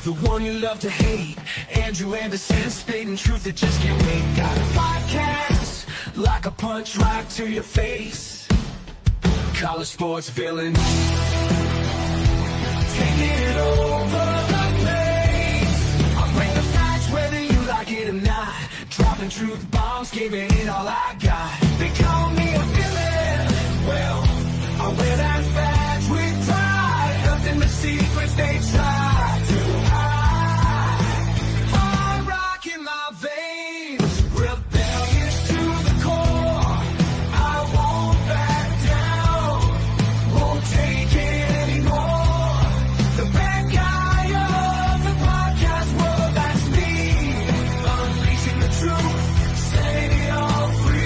the one you love to hate. Andrew Anderson, spitting truth that just can't wait. Got a podcast, like a punch right to your face. College sports villain, taking it over the place. I bring the facts whether you like it or not. Dropping truth bombs, giving it all I got. They call me a villain. Well, I wear that badge with pride. Nothing but secrets they try to hide. I'm rocking my veins, rebellious to the core. I won't back down, won't take it anymore. The bad guy of the podcast world, that's me. Unleashing the truth, setting it all free.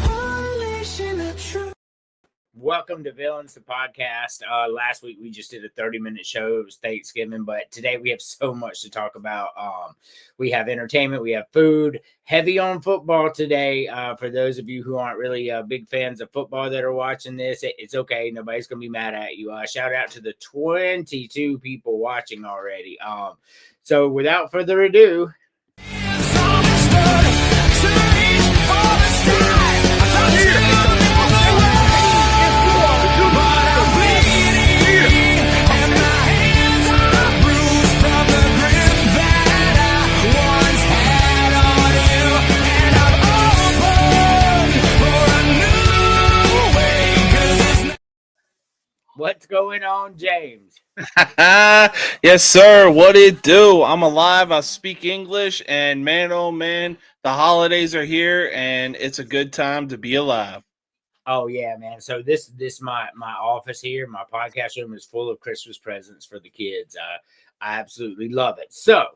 Unleashing the truth. Welcome to Villains, the podcast. Last week we just did a 30-minute show. It was Thanksgiving, but today we have so much to talk about. We have entertainment, we have food, heavy on football today. For those of you who aren't really big fans of football that are watching this, it's okay. Nobody's going to be mad at you. Shout out to the 22 people watching already. So without further ado, what's going on, James? Yes, sir. What it do? I'm alive. I speak English, and man, oh man, the holidays are here, and it's a good time to be alive. Oh yeah, man. So this my office here, my podcast room is full of Christmas presents for the kids. I absolutely love it. So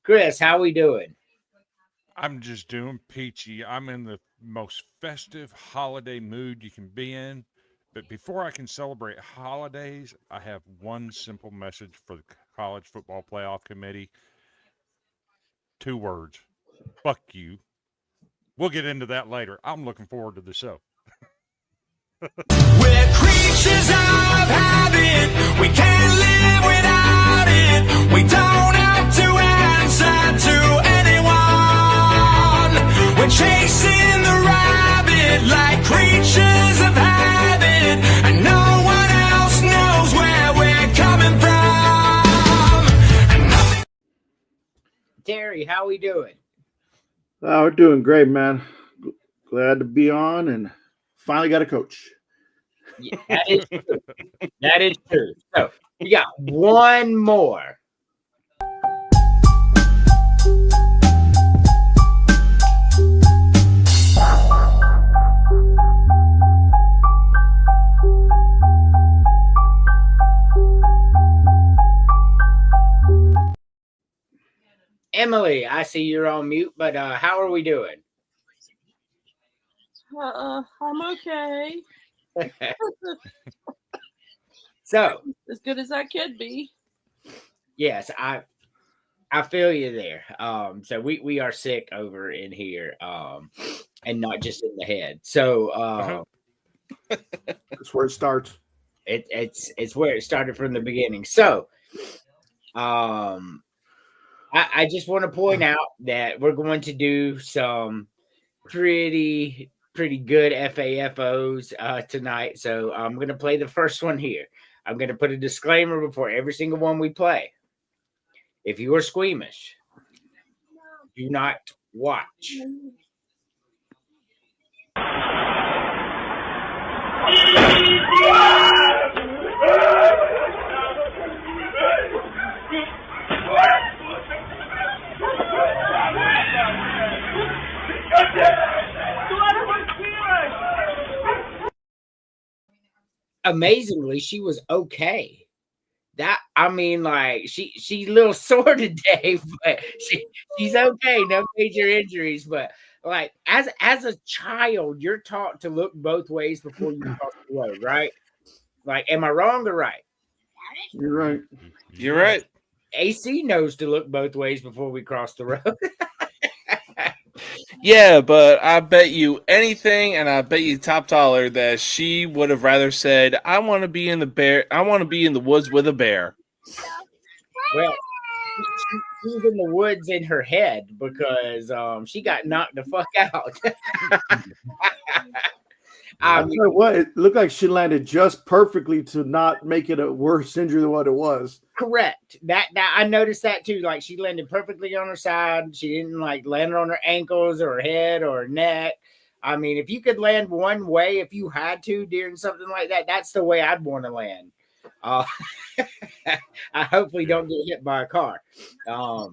Chris, how we doing? I'm just doing peachy. I'm in the most festive holiday mood you can be in. But before I can celebrate holidays, I have one simple message for the College Football Playoff Committee. 2 words. Fuck you. We'll get into that later. I'm looking forward to the show. We're creatures of habit. We can't live without it. We don't have to answer to anyone. We're chasing the rabbit like creatures of habit, and no one else knows where we're coming from. And nothing. Terry, how we doing? Oh, we're doing great, man. Glad to be on and finally got a coach. Yeah, that is true. That is true. So we got one more. Emily, I see you're on mute, but how are we doing? I'm okay. So, As good as I could be. yes, I feel you there. So we are sick over in here, and not just in the head. So That's where it starts. it's where it started from the beginning. So I just want to point out that we're going to do some pretty good FAFOs tonight. So I'm going to play the first one here. I'm going to put a disclaimer before every single one we play. If you are squeamish, do not watch. amazingly, she was okay. That I mean, like she's a little sore today, but she's okay. No major injuries, but like as a child, you're taught to look both ways before you cross the road, right? Like, am I wrong or right? You're right. You're right. AC knows to look both ways before we cross the road. Yeah, but I bet you anything, and I bet you top dollar that she would have rather said, "I want to be in the bear. I want to be in the woods with a bear." Well, she's in the woods in her head because she got knocked the fuck out. I tell you what, it looked like she landed just perfectly to not make it a worse injury than what it was. Correct. That I noticed that too. Like she landed perfectly on her side. She didn't like land on her ankles or her head or her neck. I mean, if you could land one way, if you had to during something like that, that's the way I'd want to land. I hopefully don't get hit by a car. That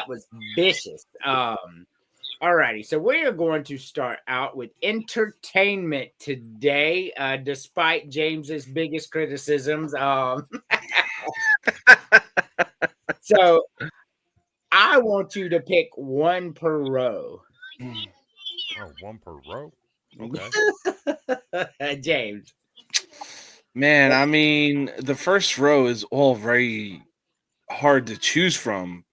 was vicious. All righty, so we are going to start out with entertainment today, despite James's biggest criticisms. So I want you to pick one per row. Oh, one per row? Okay. James. Man, I mean, the first row is all very hard to choose from.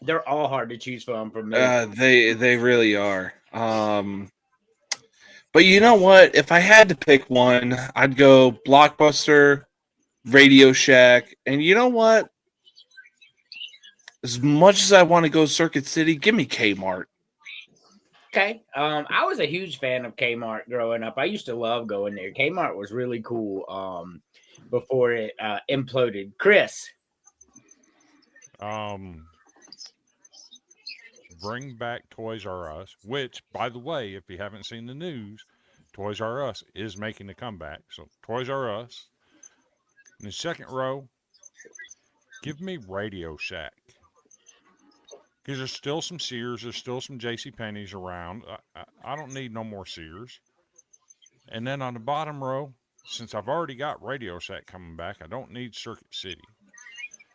They're all hard to choose from for me. They really are. But you know what? If I had to pick one, I'd go Blockbuster, Radio Shack, and you know what? As much as I want to go Circuit City, give me Kmart. Okay. I was a huge fan of Kmart growing up. I used to love going there. Kmart was really cool before it imploded. Chris. Bring back Toys R Us, which, by the way, if you haven't seen the news, Toys R Us is making a comeback. So Toys R Us. In the second row, give me Radio Shack. Because there's still some Sears, there's still some JCPenney's around. I don't need no more Sears. And then on the bottom row, since I've already got Radio Shack coming back, I don't need Circuit City.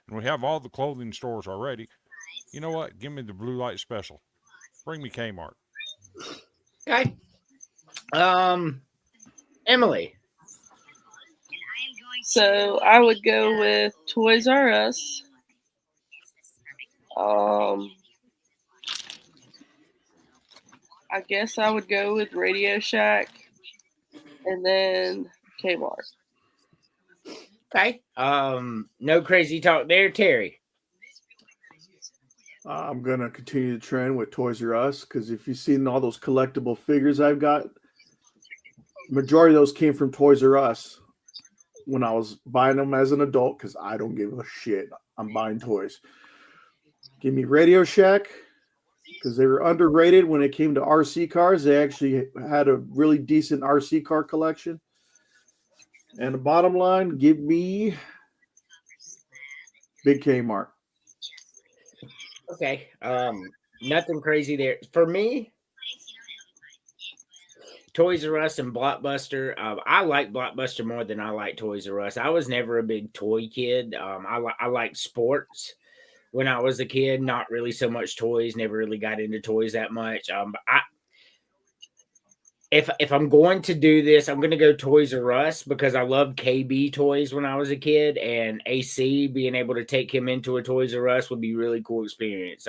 And we have all the clothing stores already. You know what? Give me the Blue Light Special. Bring me Kmart. Okay. Emily. So I would go with Toys R Us. I guess I would go with Radio Shack and then Kmart. Okay. No crazy talk there, Terry. I'm going to continue the trend with Toys R Us because if you've seen all those collectible figures I've got, majority of those came from Toys R Us when I was buying them as an adult because I don't give a shit. I'm buying toys. Give me Radio Shack because they were underrated when it came to RC cars. They actually had a really decent RC car collection. And the bottom line, give me Big Kmart. Okay. Nothing crazy there. For me, Toys R Us and Blockbuster. I like Blockbuster more than I like Toys R Us. I was never a big toy kid. I like sports when I was a kid. Not really so much toys. Never really got into toys that much. But if I'm going to do this, I'm going to go Toys R Us because I loved KB toys when I was a kid, and AC being able to take him into a Toys R Us would be a really cool experience.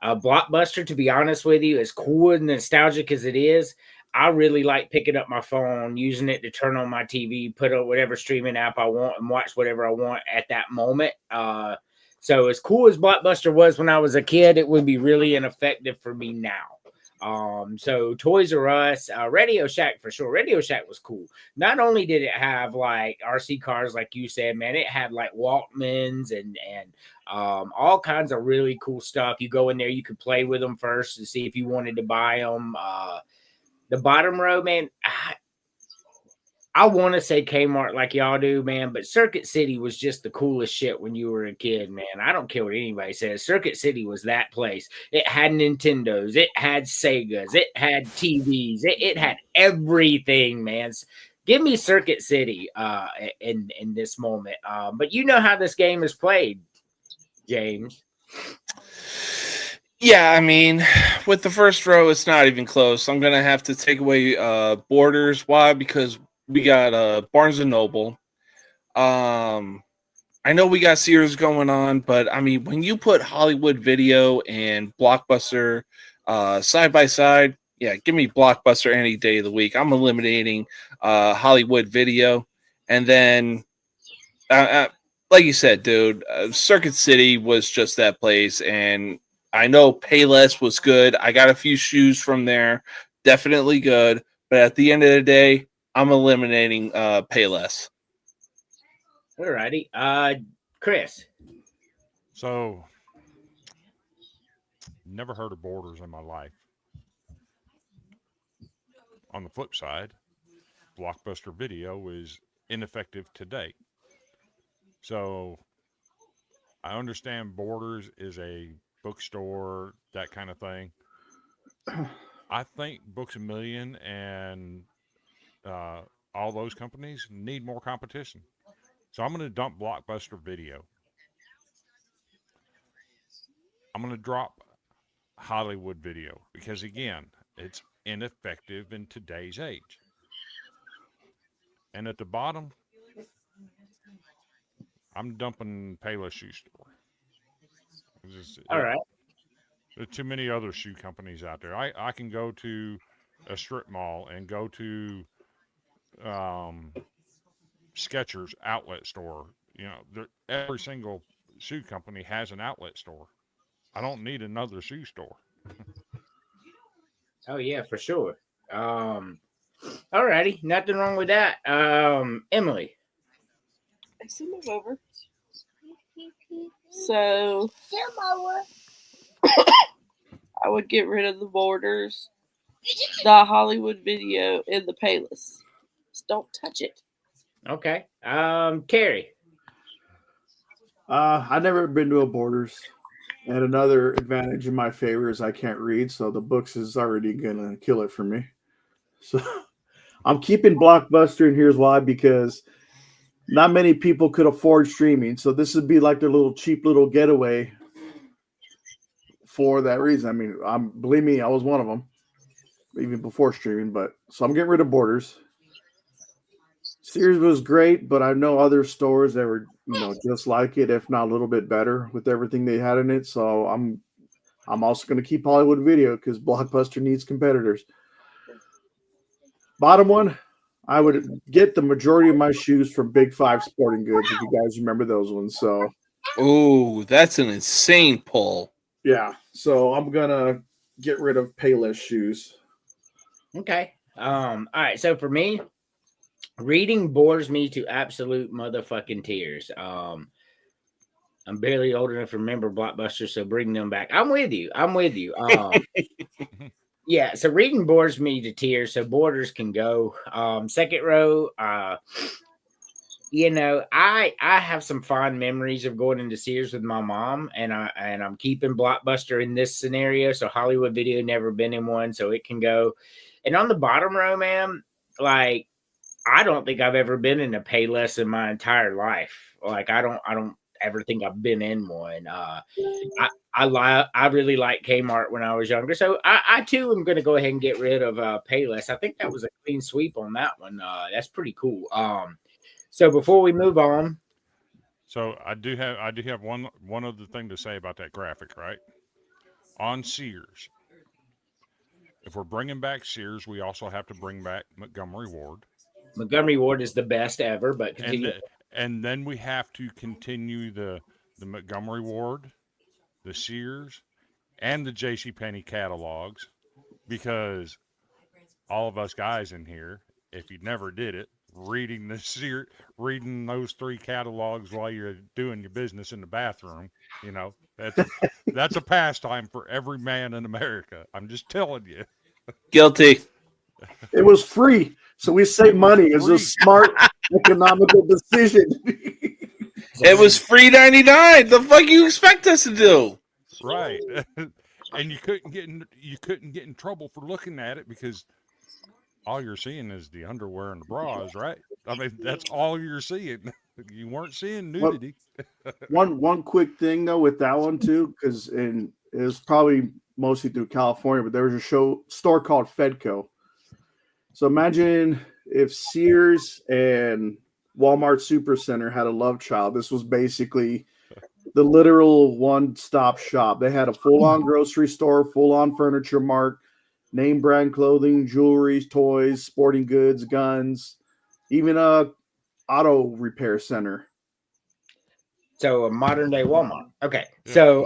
Blockbuster, to be honest with you, as cool and nostalgic as it is, I really like picking up my phone, using it to turn on my TV, put up whatever streaming app I want, and watch whatever I want at that moment. So as cool as Blockbuster was when I was a kid, it would be really ineffective for me now. So Toys R Us, Radio Shack for sure. Radio Shack was cool. Not only did it have like RC cars, like you said, man, it had like Walkmans and all kinds of really cool stuff. You go in there, you could play with them first to see if you wanted to buy them. The bottom row, man, I want to say Kmart like y'all do, man, but Circuit City was just the coolest shit when you were a kid, man. I don't care what anybody says. Circuit City was that place. It had Nintendos, it had Segas, it had TVs, it had everything, man. Give me Circuit City in this moment. But you know how this game is played, James. Yeah, I mean, with the first row, it's not even close. I'm gonna have to take away Borders. Why? Because we got Barnes and Noble. I know we got Sears going on, but I mean, when you put Hollywood Video and Blockbuster side by side, yeah, give me Blockbuster any day of the week. I'm eliminating Hollywood Video, and then, like you said, dude, Circuit City was just that place, and I know Payless was good. I got a few shoes from there, definitely good. But at the end of the day, I'm eliminating Payless. Alrighty. Chris. So, never heard of Borders in my life. On the flip side, Blockbuster Video is ineffective today. So, I understand Borders is a bookstore, that kind of thing. I think Books A Million and all those companies need more competition. So I'm going to dump Blockbuster Video. I'm going to drop Hollywood Video because, again, it's ineffective in today's age. And at the bottom, I'm dumping Payless Shoe Store. All right. There's too many other shoe companies out there. I can go to a strip mall and go to Skechers outlet store. You know, every single shoe company has an outlet store. I don't need another shoe store. Oh yeah, for sure. Alrighty, nothing wrong with that. Emily. I see move over. So I would get rid of the Borders, the Hollywood Video, and the Payless. Just don't touch it. Okay. Carrie. I never been to a Borders, and another advantage in my favor is I can't read, so the books is already gonna kill it for me. So I'm keeping Blockbuster, and here's why: because not many people could afford streaming, so this would be like their little cheap little getaway. For that reason, I mean, believe me, I was one of them, even before streaming. But so I'm getting rid of Borders. Sears was great, but I know other stores that were, just like it, if not a little bit better with everything they had in it. So I'm also going to keep Hollywood Video because Blockbuster needs competitors. Bottom one, I would get the majority of my shoes from Big Five Sporting Goods, if you guys remember those ones. So, ooh, that's an insane pull. Yeah, so I'm gonna get rid of Payless shoes. Okay. All right. So for me, reading bores me to absolute motherfucking tears. I'm barely old enough to remember Blockbuster, so bring them back. I'm with you. Yeah, so reading bores me to tears, so Borders can go. Second row, I have some fond memories of going into Sears with my mom, and I'm keeping Blockbuster in this scenario. So Hollywood Video never been in one, so it can go. And on the bottom row, man, like I don't think I've ever been in a Payless in my entire life. Like I don't ever think I've been in one. I really liked Kmart when I was younger, so I too am going to go ahead and get rid of Payless. I think that was a clean sweep on that one. That's pretty cool. So before we move on, so I do have one other thing to say about that graphic, right? On Sears, if we're bringing back Sears, we also have to bring back Montgomery Ward. Montgomery Ward is the best ever, but continue. And then we have to continue the Montgomery Ward, the Sears, and the JCPenney catalogs, because all of us guys in here, if you never did it, reading those three catalogs while you're doing your business in the bathroom, that's a pastime for every man in America. I'm just telling you. Guilty. It was free. So we save money. It's a smart economical decision. It was free 99. The fuck you expect us to do? Right. And you couldn't get in trouble for looking at it because all you're seeing is the underwear and the bras, right? I mean, that's all you're seeing. You weren't seeing nudity. One quick thing though with that one too, because it was probably mostly through California, but there was a store called Fedco. So imagine if Sears and Walmart Supercenter had a love child. This was basically the literal one-stop shop. They had a full-on grocery store, full-on furniture mart, name brand clothing, jewelry, toys, sporting goods, guns, even a auto repair center. So a modern day Walmart. Okay. So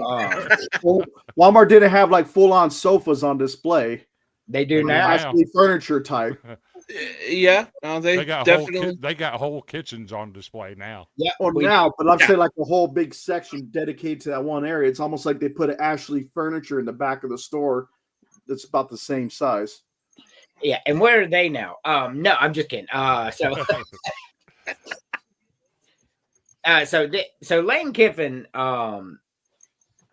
Walmart didn't have like full-on sofas on display. they do now. Actually furniture type. Yeah, no, they got definitely. they got whole kitchens on display now. Yeah. Or now, but I'm saying like a whole big section dedicated to that one area. It's almost like they put an Ashley furniture in the back of the store that's about the same size. Yeah. And where are they now? No, I'm just kidding. So Lane Kiffin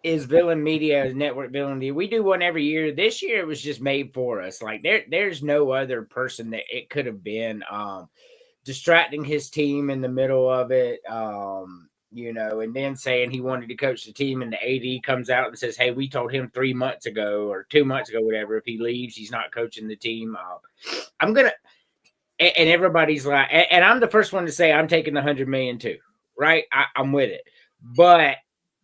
is Villain Media Network Villain. We do one every year. This year it was just made for us. Like there's no other person that it could have been. Distracting his team in the middle of it, and then saying he wanted to coach the team, and the AD comes out and says, "Hey, we told him 3 months ago or 2 months ago, whatever. If he leaves, he's not coaching the team." I'm gonna, and everybody's like, and I'm the first one to say I'm taking the $100 million too. Right, I'm with it, but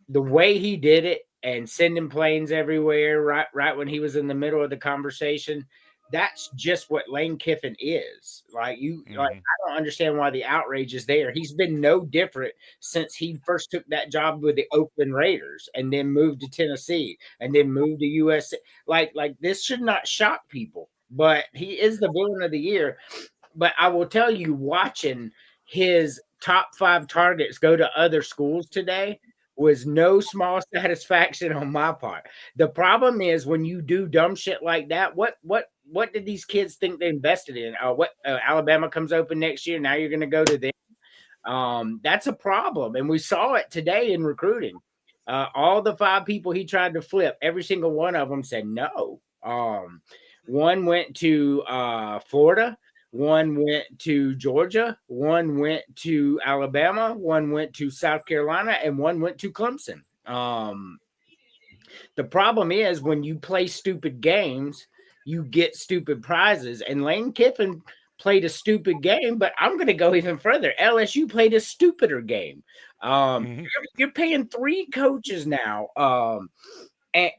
the way he did it and sending planes everywhere, right when he was in the middle of the conversation, that's just what Lane Kiffin is. Like I don't understand why the outrage is there. He's been no different since he first took that job with the Oakland Raiders and then moved to Tennessee and then moved to USC. Like this should not shock people, but he is the villain of the year. But I will tell you, watching his top 5 targets go to other schools today was no small satisfaction on my part. The problem is when you do dumb shit like that, what did these kids think they invested in? Alabama comes open next year. Now you're going to go to them. That's a problem. And we saw it today in recruiting. All the 5 people he tried to flip, every single one of them said no. One went to Florida. One went to Georgia, one went to Alabama, one went to South Carolina, and one went to Clemson. The problem is when you play stupid games, you get stupid prizes. And Lane Kiffin played a stupid game, but I'm going to go even further. LSU played a stupider game. You're paying 3 coaches now.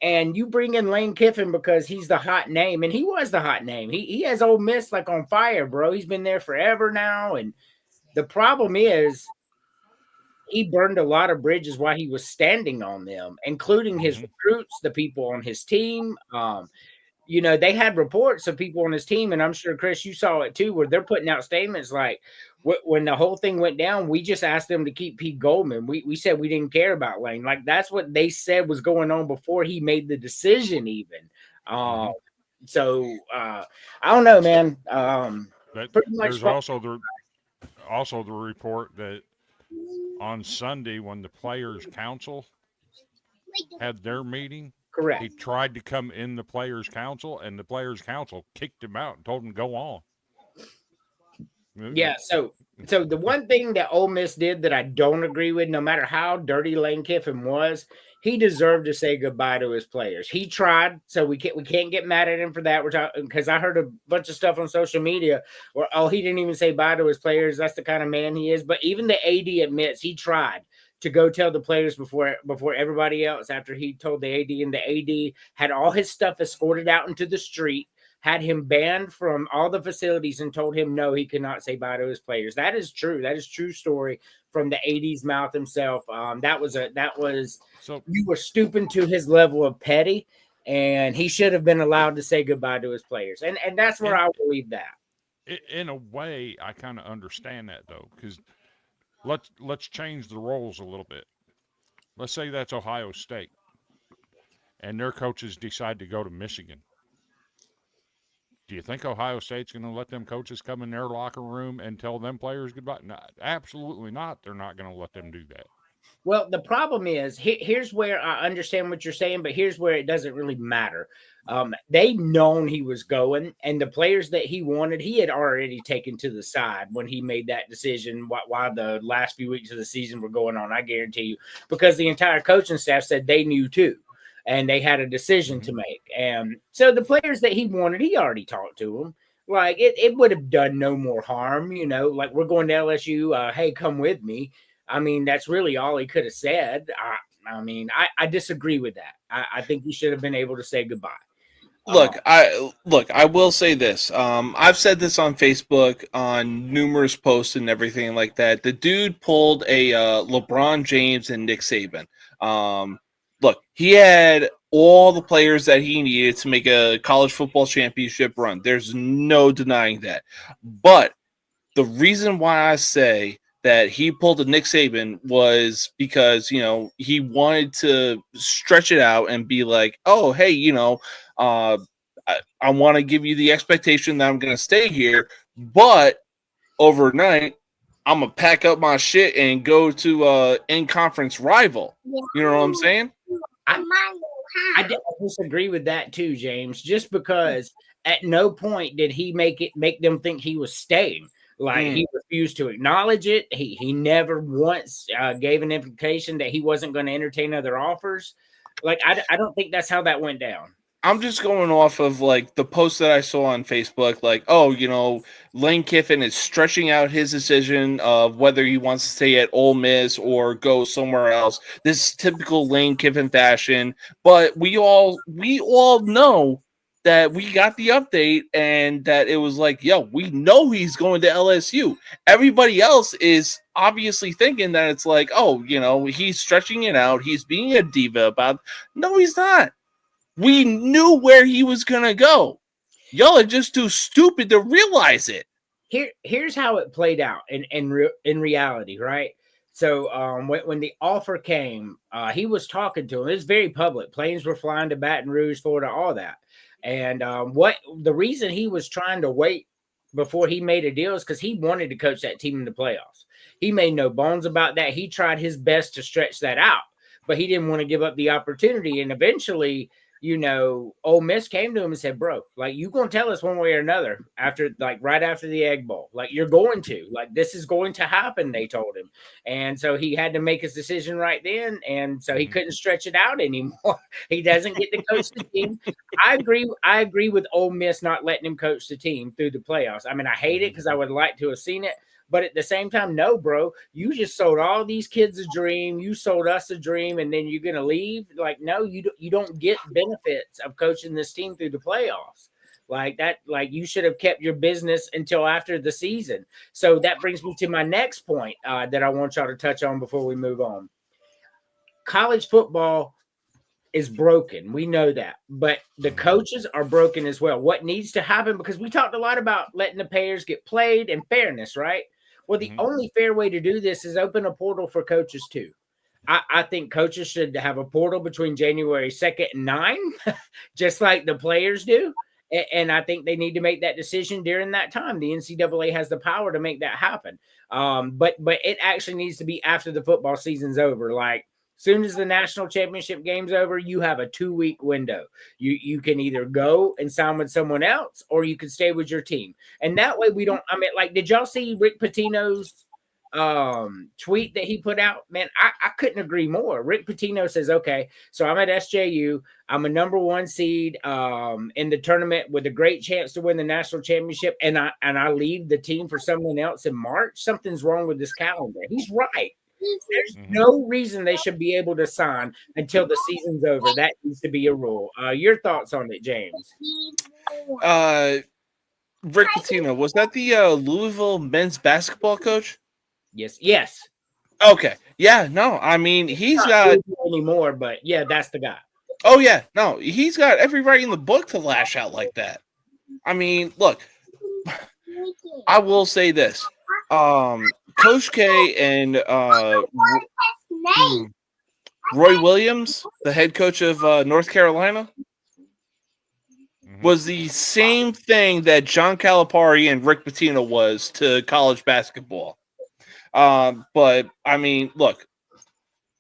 And you bring in Lane Kiffin because he's the hot name, and he was the hot name. He has Ole Miss like on fire, bro. He's been there forever now, and the problem is he burned a lot of bridges while he was standing on them, including his recruits, the people on his team. They had reports of people on his team, and I'm sure, Chris, you saw it too, where they're putting out statements like, when the whole thing went down, we just asked them to keep Pete Goldman. We said we didn't care about Lane. Like, that's what they said was going on before he made the decision even. So I don't know, man. There's also the report that on Sunday when the Players Council had their meeting, correct, he tried to come in the Players Council, and the Players Council kicked him out and told him to go on. Yeah, so the one thing that Ole Miss did that I don't agree with, no matter how dirty Lane Kiffin was, he deserved to say goodbye to his players. He tried, so we can't get mad at him for that. We're talking because I heard a bunch of stuff on social media where he didn't even say bye to his players. That's the kind of man he is. But even the AD admits he tried to go tell the players before everybody else. After he told the AD, and the AD had all his stuff escorted out into the street, had him banned from all the facilities, and told him no, he could not say bye to his players. That is true. That is true story from the AD's mouth himself. You were stooping to his level of petty, and he should have been allowed to say goodbye to his players. And that's where I believe that. In a way, I kind of understand that though, because let's change the roles a little bit. Let's say that's Ohio State, and their coaches decide to go to Michigan. Do you think Ohio State's going to let them coaches come in their locker room and tell them players goodbye? No, absolutely not. They're not going to let them do that. Well, the problem is here's where I understand what you're saying, but here's where it doesn't really matter. They known he was going, and the players that he wanted, he had already taken to the side when he made that decision. While the last few weeks of the season were going on, I guarantee you, because the entire coaching staff said they knew too, and they had a decision to make. And so the players that he wanted, he already talked to them. Like it would have done no more harm, like we're going to LSU. Hey, come with me. I mean, that's really all he could have said. I disagree with that. I think he should have been able to say goodbye. Look, I will say this. I've said this on Facebook on numerous posts and everything like that. The dude pulled a LeBron James and Nick Saban. Look, he had all the players that he needed to make a college football championship run. There's no denying that. But the reason why I say that he pulled a Nick Saban was because, he wanted to stretch it out and be like, oh, hey, I want to give you the expectation that I'm going to stay here, but overnight, I'm going to pack up my shit and go to in-conference rival. You know what I'm saying? I disagree with that too, James, just because at no point did he make them think he was staying. Like he refused to acknowledge it. He never once gave an implication that he wasn't going to entertain other offers. Like I don't think that's how that went down. I'm just going off of like the post that I saw on Facebook, like, oh, Lane Kiffin is stretching out his decision of whether he wants to stay at Ole Miss or go somewhere else. This is typical Lane Kiffin fashion, but we all know that we got the update and that it was like, yo, we know he's going to LSU. Everybody else is obviously thinking that it's like, oh, he's stretching it out. He's being a diva about it. No, he's not. We knew where he was going to go. Y'all are just too stupid to realize it. Here's how it played out in reality, right? So when the offer came, he was talking to him. It's very public. Planes were flying to Baton Rouge, Florida, all that. And what the reason he was trying to wait before he made a deal is because he wanted to coach that team in the playoffs. He made no bones about that. He tried his best to stretch that out, but he didn't want to give up the opportunity. And eventually, Ole Miss came to him and said, bro, like, you going to tell us one way or another right after the Egg Bowl. Like, you're going to. Like, this is going to happen, they told him. And so he had to make his decision right then. And so he couldn't stretch it out anymore. He doesn't get to coach the team. I agree with Ole Miss not letting him coach the team through the playoffs. I mean, I hate it because I would like to have seen it. But at the same time, no, bro, you just sold all these kids a dream. You sold us a dream, and then you're going to leave? Like, no, you don't get benefits of coaching this team through the playoffs. Like that, like you should have kept your business until after the season. So that brings me to my next point that I want y'all to touch on before we move on. College football is broken. We know that. But the coaches are broken as well. What needs to happen, because we talked a lot about letting the players get played and fairness, right? Well, the only fair way to do this is open a portal for coaches too. I think coaches should have a portal between January 2nd and 9, just like the players do. And I think they need to make that decision during that time. The NCAA has the power to make that happen. But it actually needs to be after the football season's over. Like, soon as the national championship game's over, you have a 2-week window. You can either go and sign with someone else, or you can stay with your team. And that way we don't, did y'all see Rick Pitino's tweet that he put out? Man, I couldn't agree more. Rick Pitino says, okay, so I'm at SJU. I'm a number 1 seed in the tournament with a great chance to win the national championship. And I leave the team for someone else in March. Something's wrong with this calendar. He's right. There's no reason they should be able to sign until the season's over. That needs to be a rule. Your thoughts on it, James? Rick Pitino, was that the Louisville men's basketball coach? Yes. Okay. Yeah, no, I mean, he's got anymore, but yeah, that's the guy. Oh yeah, no, he's got every right in the book to lash out like that. I mean, look, I will say this. Coach K and Roy Williams, the head coach of North Carolina. was the same thing that John Calipari and Rick Pitino was to college basketball. But I mean, look,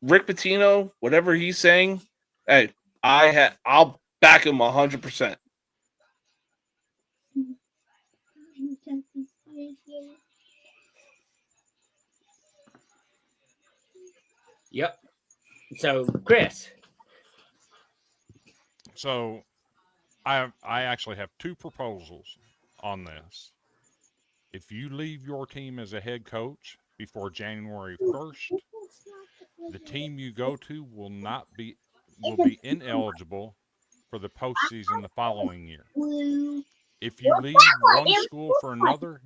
Rick Pitino, whatever he's saying, hey, I'll back him 100%. Yep. So, Chris. So, I actually have two proposals on this. If you leave your team as a head coach before January 1st, the team you go to will be ineligible for the postseason the following year. If you leave one school for another,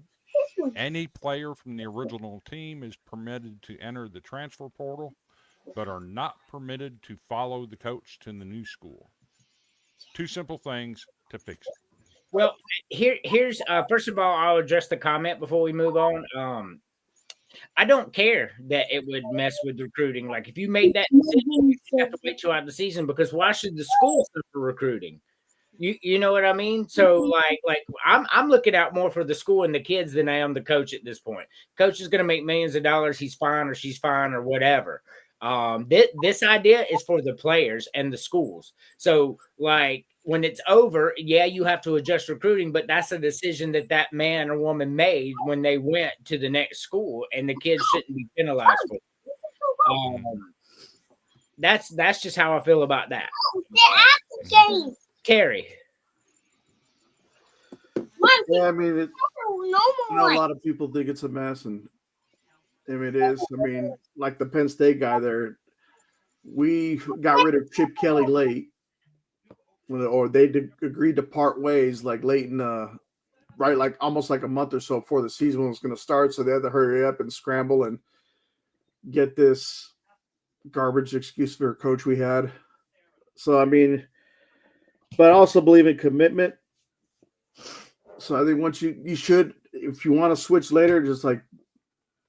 any player from the original team is permitted to enter the transfer portal, but are not permitted to follow the coach to the new school. Two simple things to fix it. Well, here's first of all, I'll address the comment before we move on. I don't care that it would mess with recruiting. Like, if you made that decision, you have to wait till out the season, because why should the school for recruiting? You know what I mean? So like I'm looking out more for the school and the kids than I am the coach at this point. Coach is going to make millions of dollars. He's fine or she's fine or whatever. This idea is for the players and the schools. So like, when it's over, yeah, you have to adjust recruiting, but that's a decision that man or woman made when they went to the next school, and the kids shouldn't be penalized for it. That's just how I feel about that. Carrie. Yeah, I mean, a lot of people think it's a mess, and I mean, it is. I mean, like the Penn State guy there, we got rid of Chip Kelly late, or they agreed to part ways like late in right, like almost like a month or so before the season was going to start. So they had to hurry up and scramble and get this garbage excuse for a coach we had. So I mean, but I also believe in commitment. So I think once you should, if you want to switch later, just like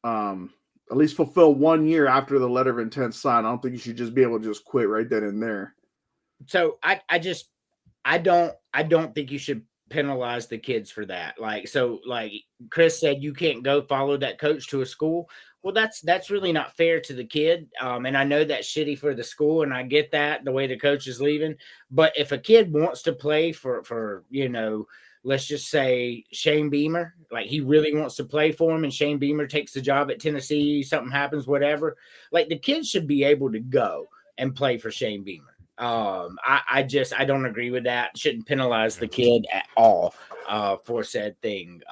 at least fulfill 1 year after the letter of intent signed. I don't think you should just be able to just quit right then and there. So I don't think you should penalize the kids for that. Like, so like Chris said, you can't go follow that coach to a school. Well, that's really not fair to the kid. And I know that's shitty for the school, and I get that, the way the coach is leaving. But if a kid wants to play for let's just say Shane Beamer, like he really wants to play for him, and Shane Beamer takes the job at Tennessee, something happens, whatever, like the kid should be able to go and play for Shane Beamer. I don't agree with that. Shouldn't penalize the kid at all for said thing.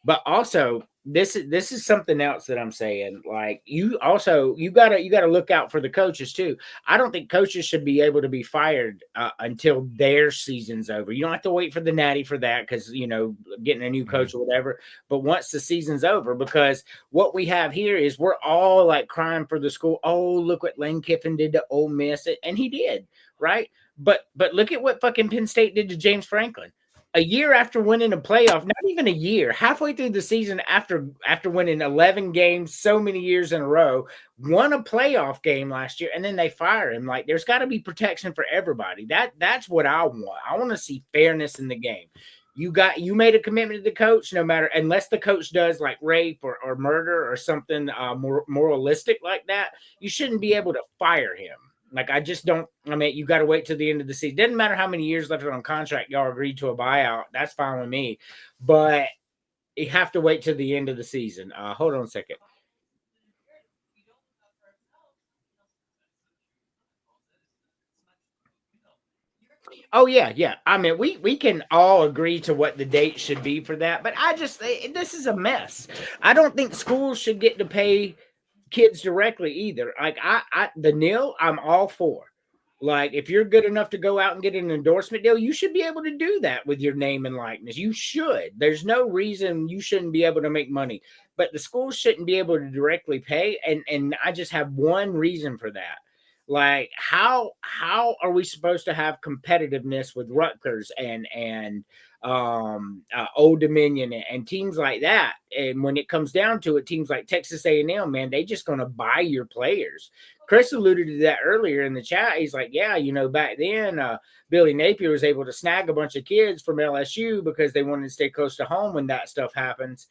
But also this is something else that I'm saying. Like, you gotta look out for the coaches too. I don't think coaches should be able to be fired until their season's over. You don't have to wait for the natty for that, because getting a new coach or whatever. But once the season's over, because what we have here is we're all like crying for the school. Oh, look what Lane Kiffin did to Ole Miss, and he did, right? But look at what fucking Penn State did to James Franklin. A year after winning a playoff, not even a year, halfway through the season, after winning 11 games so many years in a row, won a playoff game last year, and then they fire him. Like, there's got to be protection for everybody. That's what I want. I want to see fairness in the game. You made a commitment to the coach, no matter, unless the coach does like rape or murder or something more moralistic like that, you shouldn't be able to fire him. Like, I just don't. I mean, you got to wait till the end of the season. Doesn't matter how many years left on contract. Y'all agreed to a buyout. That's fine with me. But you have to wait till the end of the season. Hold on a second. Oh, yeah. I mean, we can all agree to what the date should be for that. But this is a mess. I don't think schools should get to pay kids directly either. Like, the nil, I'm all for. Like, if you're good enough to go out and get an endorsement deal, you should be able to do that with your name and likeness. You should. There's no reason you shouldn't be able to make money. But the schools shouldn't be able to directly pay. And I just have one reason for that. Like, how are we supposed to have competitiveness with Rutgers and Old Dominion, and teams like that. And when it comes down to it, teams like Texas A&M, man, they just going to buy your players. Chris alluded to that earlier in the chat. He's like, yeah, you know, back then Billy Napier was able to snag a bunch of kids from LSU because they wanted to stay close to home when that stuff happens.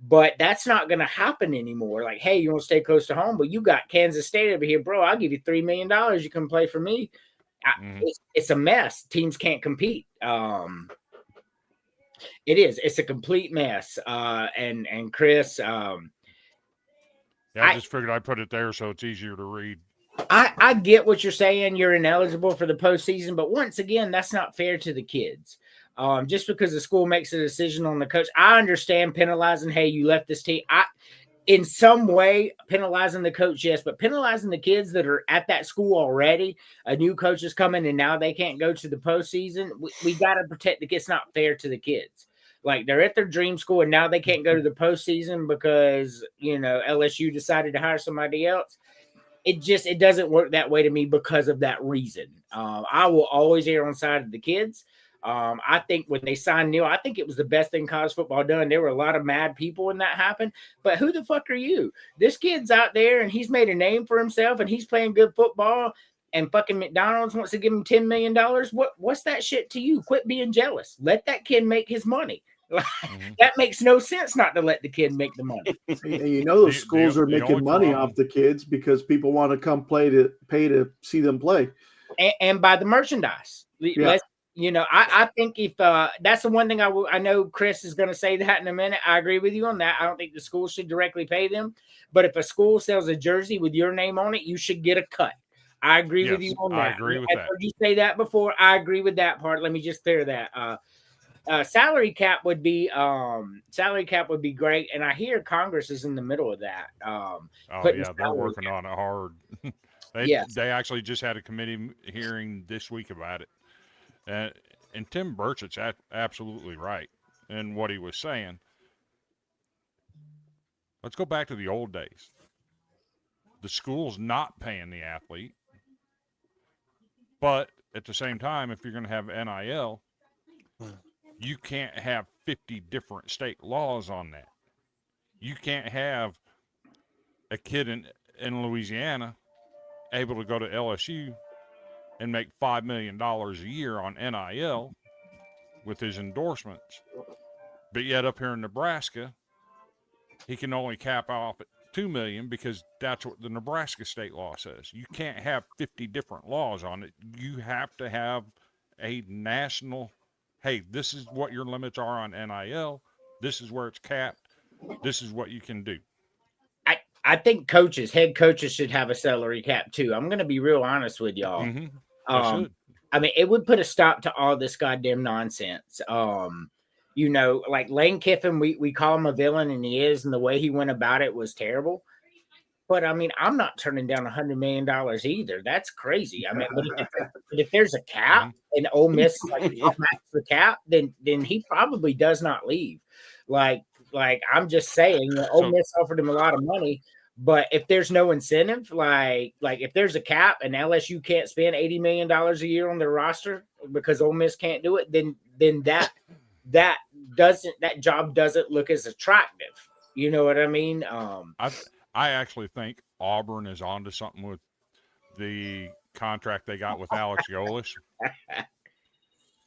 But that's not going to happen anymore. Like, hey, you want to stay close to home, but you got Kansas State over here, bro. I'll give you $3 million. You can play for me. It's a mess. Teams can't compete. It is. It's a complete mess. And Chris, I just figured I'd put it there so it's easier to read. I get what you're saying. You're ineligible for the postseason, but once again, that's not fair to the kids. Just because the school makes a decision on the coach, I understand penalizing. Hey, you left this team. In some way, penalizing the coach, yes, but penalizing the kids that are at that school already. A new coach is coming, and now they can't go to the postseason. We got to protect the kids. It's not fair to the kids. Like, they're at their dream school, and now they can't go to the postseason because, you know, LSU decided to hire somebody else. It doesn't work that way to me because of that reason. I will always err on the side of the kids. I think when they signed Neil, I think it was the best thing college football done. There were a lot of mad people when that happened, but who the fuck are you? This kid's out there and he's made a name for himself and he's playing good football, and fucking McDonald's wants to give him $10 million. What's that shit to you? Quit being jealous. Let that kid make his money. That makes no sense not to let the kid make the money. And you know those schools are making money off the kids because people want to come pay to see them play. And buy the merchandise. Yeah. You know, I think if that's the one thing I know Chris is going to say that in a minute. I agree with you on that. I don't think the school should directly pay them. But if a school sells a jersey with your name on it, you should get a cut. I agree with you on that. I agree with that. I've heard you say that before. I agree with that part. Let me just clear that. Salary cap would be great. And I hear Congress is in the middle of that. They're working on it hard. They actually just had a committee hearing this week about it. And Tim Burchett's absolutely right in what he was saying. Let's go back to the old days. The school's not paying the athlete, but at the same time, if you're going to have NIL, you can't have 50 different state laws on that. You can't have a kid in Louisiana able to go to LSU and make $5 million a year on NIL with his endorsements. But yet up here in Nebraska, he can only cap off at $2 million because that's what the Nebraska state law says. You can't have 50 different laws on it. You have to have a national, hey, this is what your limits are on NIL. This is where it's capped. This is what you can do. I think head coaches should have a salary cap too. I'm going to be real honest with y'all. I mean, it would put a stop to all this goddamn nonsense. You know, like Lane Kiffin, we call him a villain, and he is, and the way he went about it was terrible. But I mean, I'm not turning down $100 million either. That's crazy. I mean, but if there's a cap and Ole Miss like the cap, then he probably does not leave. Like I'm just saying, Ole Miss offered him a lot of money. But if there's no incentive, like if there's a cap and LSU can't spend $80 million a year on their roster because Ole Miss can't do it, then that job doesn't look as attractive. You know what I mean? I actually think Auburn is onto something with the contract they got with Alex Golesh.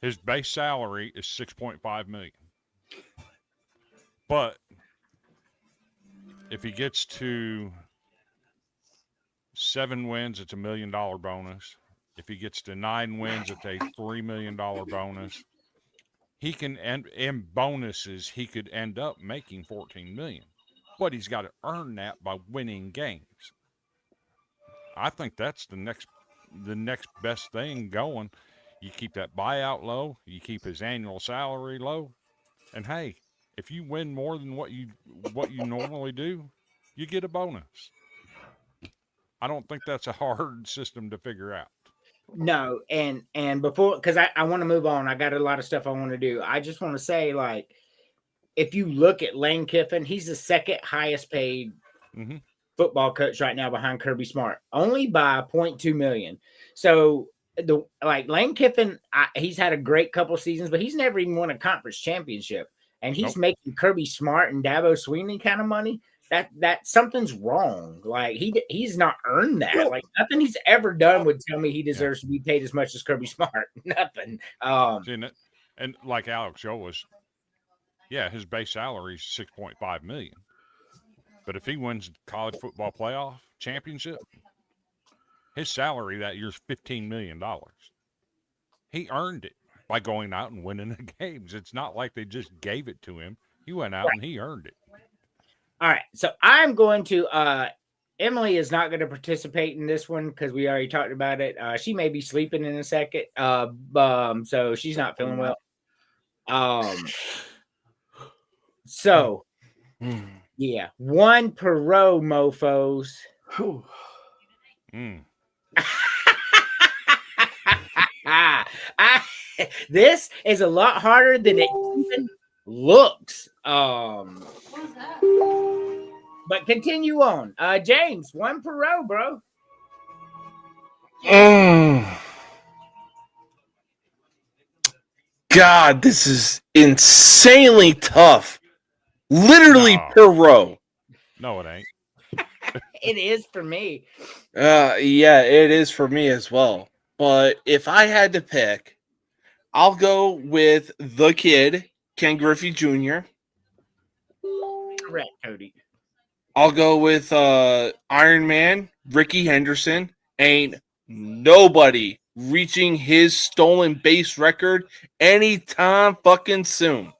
His base salary is $6.5 million. But if he gets to 7 wins, it's $1 million bonus. If he gets to 9 wins, it's a $3 million bonus. He can, and in bonuses, he could end up making $14 million. But he's got to earn that by winning games. I think that's the next best thing going. You keep that buyout low. You keep his annual salary low. And hey, if you win more than what you normally do, you get a bonus. I don't think that's a hard system to figure out. No, and before, because I want to move on. I got a lot of stuff I want to do. I just want to say, like, if you look at Lane Kiffin, he's the second highest paid football coach right now behind Kirby Smart, only by $0.2 million. So Lane Kiffin, he's had a great couple seasons, but he's never even won a conference championship. And he's Nope. making Kirby Smart and Dabo Sweeney kind of money. That something's wrong. Like he's not earned that. Like nothing he's ever done would tell me he deserves to be paid as much as Kirby Smart. Nothing. And like Alex Joe was, his base salary is $6.5 million. But if he wins college football playoff championship, his salary that year is $15 million. He earned it by going out and winning the games. It's not like they just gave it to him. He went out and he earned it. All right. So I'm going to Emily is not going to participate in this one because we already talked about it. She may be sleeping in a second. So she's not feeling well. So yeah, one per row, mofos. This is a lot harder than it even looks. But continue on. James, one per row, bro. God, this is insanely tough. Literally per row. No, it ain't. It is for me. Yeah, it is for me as well. But if I had to pick, I'll go with the kid, Ken Griffey Jr. Correct, Cody. I'll go with Iron Man, Ricky Henderson. Ain't nobody reaching his stolen base record anytime fucking soon.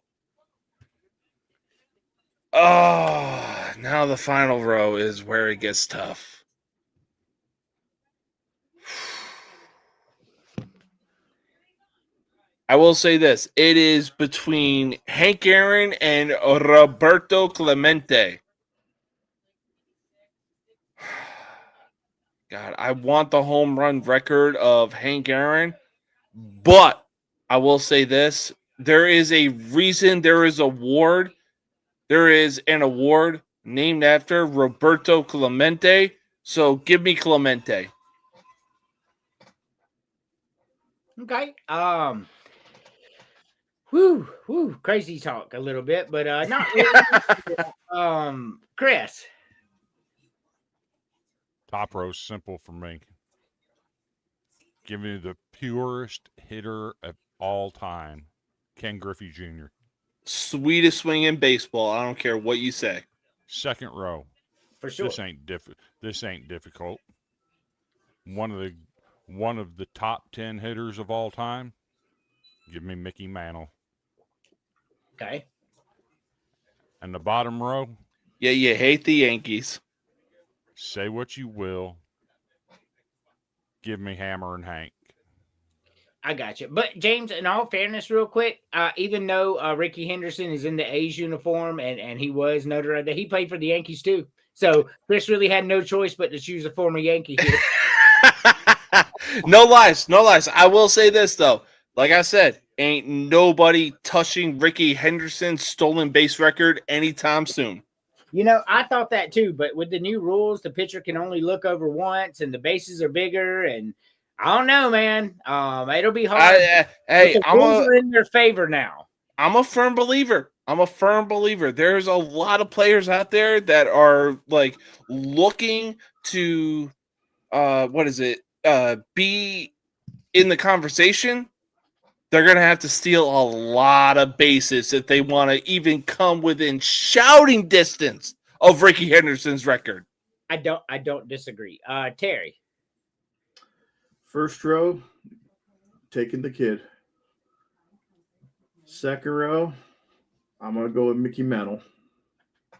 Oh, now the final row is where it gets tough. I will say this. It is between Hank Aaron and Roberto Clemente. God, I want the home run record of Hank Aaron, but I will say this. There is a reason there is award. There is an award named after Roberto Clemente. So give me Clemente. Okay. Crazy talk a little bit, but not really. Chris. Top row simple for me. Give me the purest hitter of all time, Ken Griffey Jr. Sweetest swing in baseball. I don't care what you say. Second row. For sure. This ain't difficult. One of the top 10 hitters of all time. Give me Mickey Mantle. Okay. And the bottom row. Yeah, you hate the Yankees. Say what you will. Give me Hammer and Hank. I got you. But James, in all fairness, real quick, even though Ricky Henderson is in the A's uniform and he was notarized, he played for the Yankees too. So Chris really had no choice but to choose a former Yankee here. No lies. I will say this though. Like I said, ain't nobody touching Ricky Henderson's stolen base record anytime soon. You know, I thought that too, but with the new rules, the pitcher can only look over once and the bases are bigger, and I don't know, man. It'll be hard. The rules are in their favor now. I'm a firm believer. There's a lot of players out there that are like looking to be in the conversation. They're going to have to steal a lot of bases if they want to even come within shouting distance of Ricky Henderson's record. I don't disagree. Terry. First row, taking the kid. Second row, I'm going to go with Mickey Mantle. I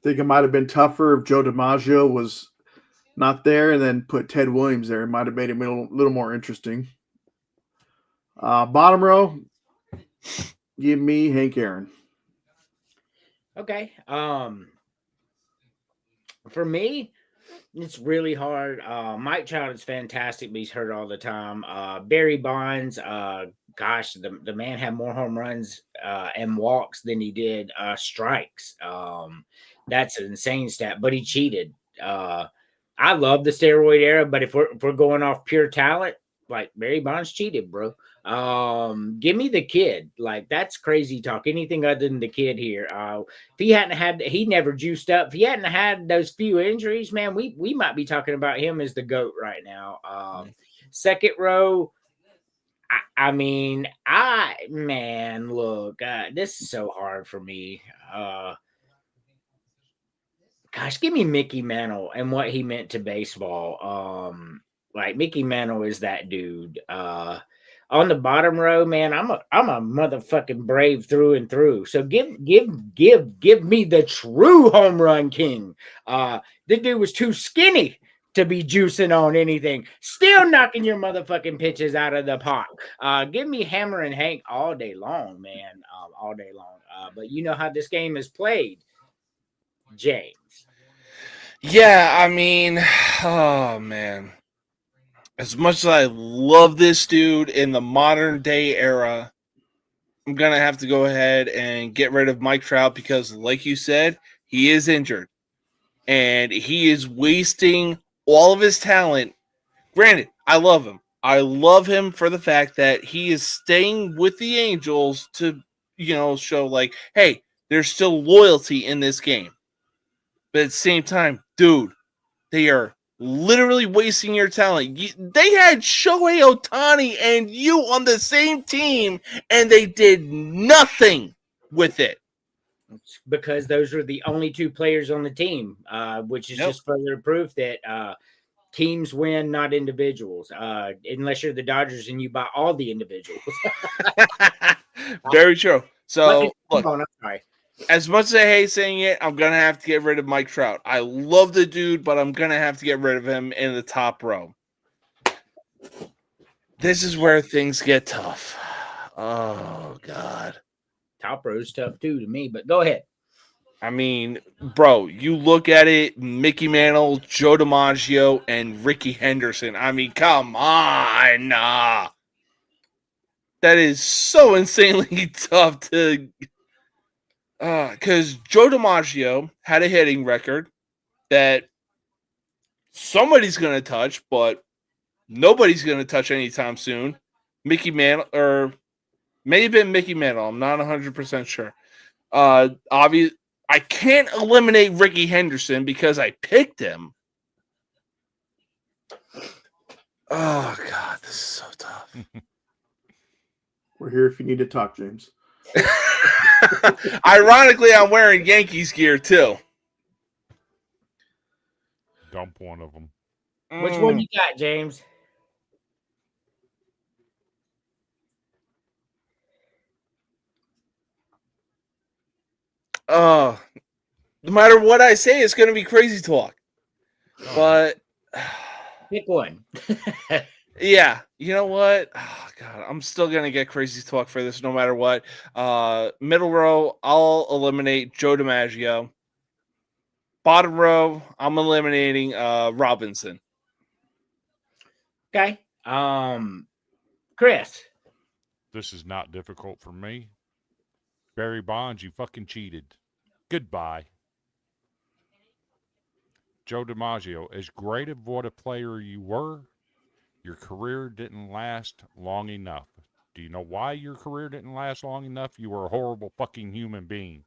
think it might have been tougher if Joe DiMaggio was not there and then put Ted Williams there. It might have made it a little more interesting. Bottom row, give me Hank Aaron. Okay. For me, it's really hard. Mike Trout is fantastic, but he's hurt all the time. Barry Bonds, gosh, the man had more home runs and walks than he did strikes. That's an insane stat, but he cheated. I love the steroid era, but if we're going off pure talent, like Barry Bonds cheated, bro. Give me the kid. Like that's crazy talk. Anything other than the kid here. If he hadn't had, he never juiced up. If he hadn't had those few injuries, man, we might be talking about him as the GOAT right now. Second row. I mean, look, this is so hard for me. Gosh, give me Mickey Mantle and what he meant to baseball. Like Mickey Mantle is that dude. On the bottom row, man, I'm a motherfucking Brave through and through. So give me the true home run king. The dude was too skinny to be juicing on anything. Still knocking your motherfucking pitches out of the park. Give me Hammer and Hank all day long, man. All day long. But you know how this game is played, James. Yeah, I mean, oh man. As much as I love this dude in the modern day era, I'm going to have to go ahead and get rid of Mike Trout because, like you said, he is injured. And he is wasting all of his talent. Granted, I love him. I love him for the fact that he is staying with the Angels to, show like, hey, there's still loyalty in this game. But at the same time, dude, they are literally wasting your talent. They had Shohei Ohtani and you on the same team, and they did nothing with it. Because those are the only two players on the team, which is just further proof that teams win, not individuals. Unless you're the Dodgers and you buy all the individuals. Very true. So, look, I'm sorry. As much as I hate saying it, I'm going to have to get rid of Mike Trout. I love the dude, but I'm going to have to get rid of him in the top row. This is where things get tough. Oh, God. Top row's tough, too, to me, but go ahead. I mean, bro, you look at it, Mickey Mantle, Joe DiMaggio, and Ricky Henderson. I mean, come on. That is so insanely tough to... Because Joe DiMaggio had a hitting record that somebody's going to touch, but nobody's going to touch anytime soon. Mickey Mantle, or may have been Mickey Mantle. I'm not 100% sure. Obviously, I can't eliminate Ricky Henderson because I picked him. Oh, God, this is so tough. We're here if you need to talk, James. Ironically, I'm wearing Yankees gear too. Dump one of them. Which one you got, James? No matter what I say, it's going to be crazy talk. But pick one. Yeah, you know what? Oh, God, I'm still going to get crazy talk for this no matter what. Middle row, I'll eliminate Joe DiMaggio. Bottom row, I'm eliminating Robinson. Okay. Chris. This is not difficult for me. Barry Bonds, you fucking cheated. Goodbye. Joe DiMaggio, as great of what a player you were, your career didn't last long enough. Do you know why your career didn't last long enough? You were a horrible fucking human being.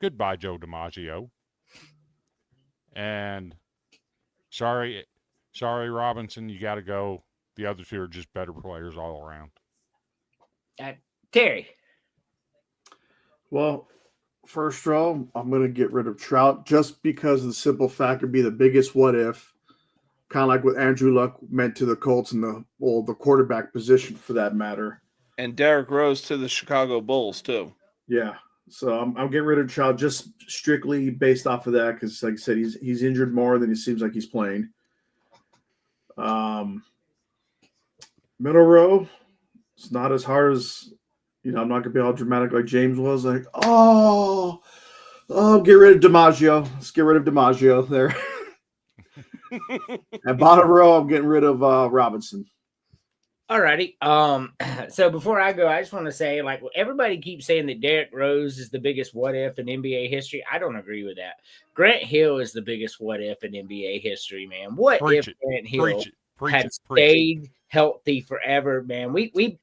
Goodbye, Joe DiMaggio. And sorry, Robinson, you got to go. The other two are just better players all around. Terry. Well, first row, I'm going to get rid of Trout just because of the simple fact it'd be the biggest what if. Kind of like what Andrew Luck meant to the Colts and the quarterback position for that matter. And Derrick Rose to the Chicago Bulls too. Yeah. So I'm getting rid of Trout just strictly based off of that because, like I said, he's injured more than he seems like he's playing. Middle row, it's not as hard as, I'm not going to be all dramatic like James was. Like, get rid of DiMaggio. Let's get rid of DiMaggio there. At bottom row, I'm getting rid of Robinson. Alrighty. So before I go, I just want to say, like, everybody keeps saying that Derrick Rose is the biggest what if in NBA history. I don't agree with that. Grant Hill is the biggest what if in NBA history, man. What if Grant Hill had stayed healthy forever, man,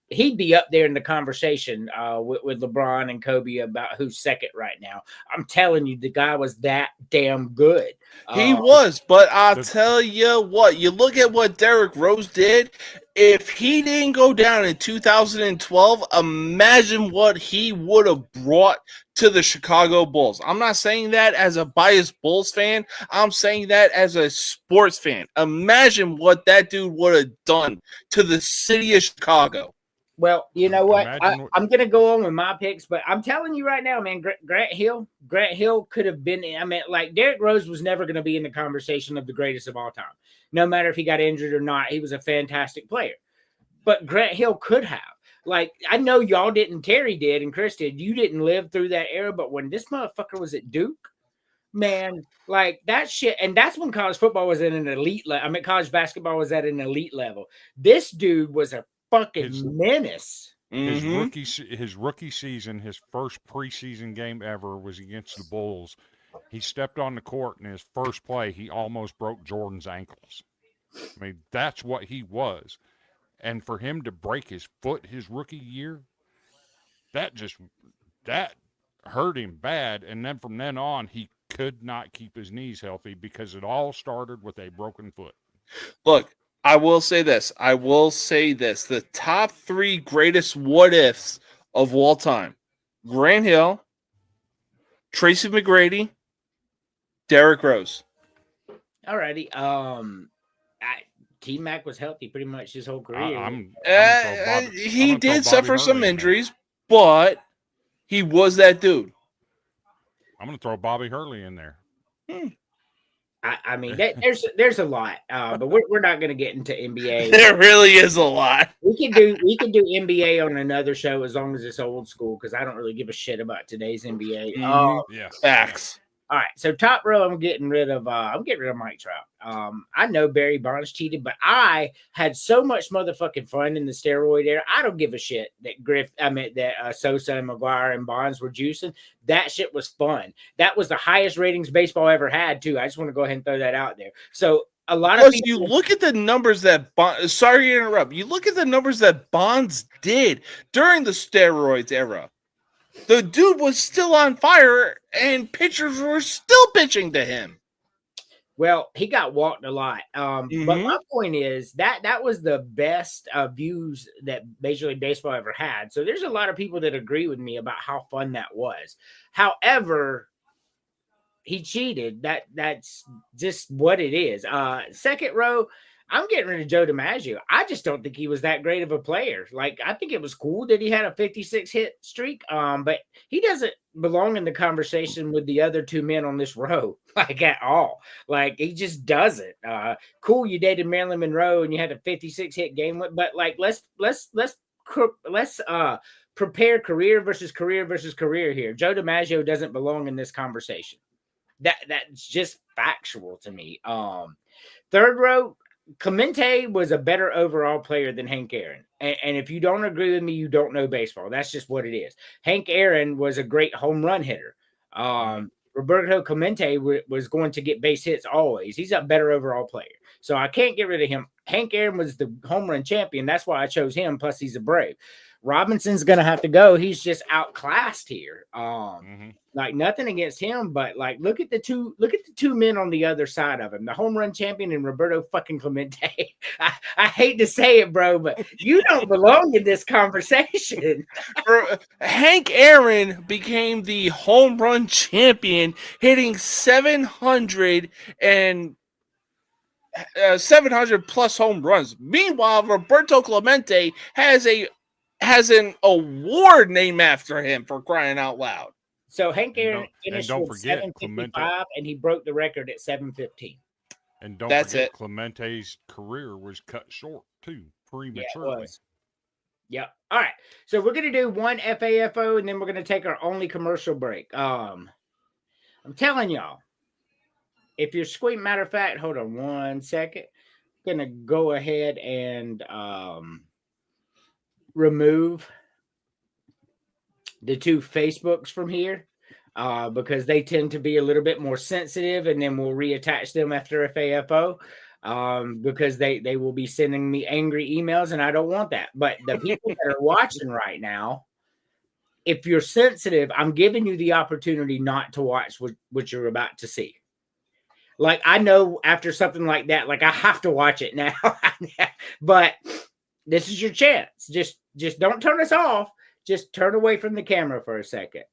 he'd be up there in the conversation with LeBron and Kobe about who's second right now. I'm telling you, the guy was that damn good. He was, but I'll tell you what, you look at what Derrick Rose did. If he didn't go down in 2012, imagine what he would have brought to the Chicago Bulls. I'm not saying that as a biased Bulls fan. I'm saying that as a sports fan. Imagine what that dude would have done to the city of Chicago. Well, you know what? I'm going to go on with my picks, but I'm telling you right now, man, Grant Hill could have been. I mean, like Derrick Rose was never going to be in the conversation of the greatest of all time. No matter if he got injured or not, he was a fantastic player. But Grant Hill could have. Like, I know y'all didn't, Terry did, and Chris did. You didn't live through that era, but when this motherfucker was at Duke, man, like that shit, and that's when college football was at an elite level. I mean, college basketball was at an elite level. This dude was a fucking menace. His rookie season, his first preseason game ever was against the Bulls. He stepped on the court in his first play. He almost broke Jordan's ankles. I mean, that's what he was. And for him to break his foot his rookie year, that hurt him bad. And then from then on, he could not keep his knees healthy because it all started with a broken foot. Look, I will say this. The top 3 greatest what-ifs of all time. Grant Hill, Tracy McGrady, Derrick Rose. Alrighty. T-Mac was healthy pretty much his whole career. He did suffer some injuries, but he was that dude. I'm going to throw Bobby Hurley in there. I mean, there's a lot, but we're not going to get into NBA. There really is a lot. We can do NBA on another show as long as it's old school because I don't really give a shit about today's NBA. Yeah, facts. All right, so top row, I'm getting rid of Mike Trout. I know Barry Bonds cheated, but I had so much motherfucking fun in the steroid era. I don't give a shit that Sosa and McGuire and Bonds were juicing. That shit was fun. That was the highest ratings baseball ever had, too. I just want to go ahead and throw that out there. So a lot of people, you look at the numbers that sorry to interrupt. You look at the numbers that Bonds did during the steroids era. The dude was still on fire, and pitchers were still pitching to him. Well, he got walked a lot. But my point is that was the best views that Major League Baseball ever had. So there's a lot of people that agree with me about how fun that was. However, he cheated. That's just what it is. Second row, I'm getting rid of Joe DiMaggio. I just don't think he was that great of a player. Like, I think it was cool that he had a 56 hit streak, but he doesn't belong in the conversation with the other 2 men on this row, like at all. Like, he just doesn't. Cool, you dated Marilyn Monroe and you had a 56 hit game, but like, let's prepare career versus career here. Joe DiMaggio doesn't belong in this conversation. That's just factual to me. Third row, Clemente was a better overall player than Hank Aaron. And if you don't agree with me, you don't know baseball. That's just what it is. Hank Aaron was a great home run hitter. Roberto Clemente was going to get base hits always. He's a better overall player. So I can't get rid of him. Hank Aaron was the home run champion. That's why I chose him. Plus, he's a Brave. Robinson's going to have to go. He's just outclassed here. Like, nothing against him, but like, look at the two men on the other side of him, the home run champion and Roberto fucking Clemente. I hate to say it, bro, but you don't belong in this conversation. Hank Aaron became the home run champion, hitting 700 plus home runs. Meanwhile, Roberto Clemente has an award named after him, for crying out loud. So Hank Aaron finished with 755, and he broke the record at 715. And don't forget, Clemente's career was cut short too, prematurely. Yeah. All right. So we're gonna do one FAFO, and then we're gonna take our only commercial break. I'm telling y'all, if you're squeaking, matter of fact, hold on 1 second. I'm gonna go ahead and remove the 2 Facebooks from here because they tend to be a little bit more sensitive, and then we'll reattach them after FAFO. because they will be sending me angry emails, and I don't want that. But the people that are watching right now, if you're sensitive, I'm giving you the opportunity not to watch what you're about to see. Like, I know after something like that, like I have to watch it now, but this is your chance. Just don't turn us off. Just turn away from the camera for a second.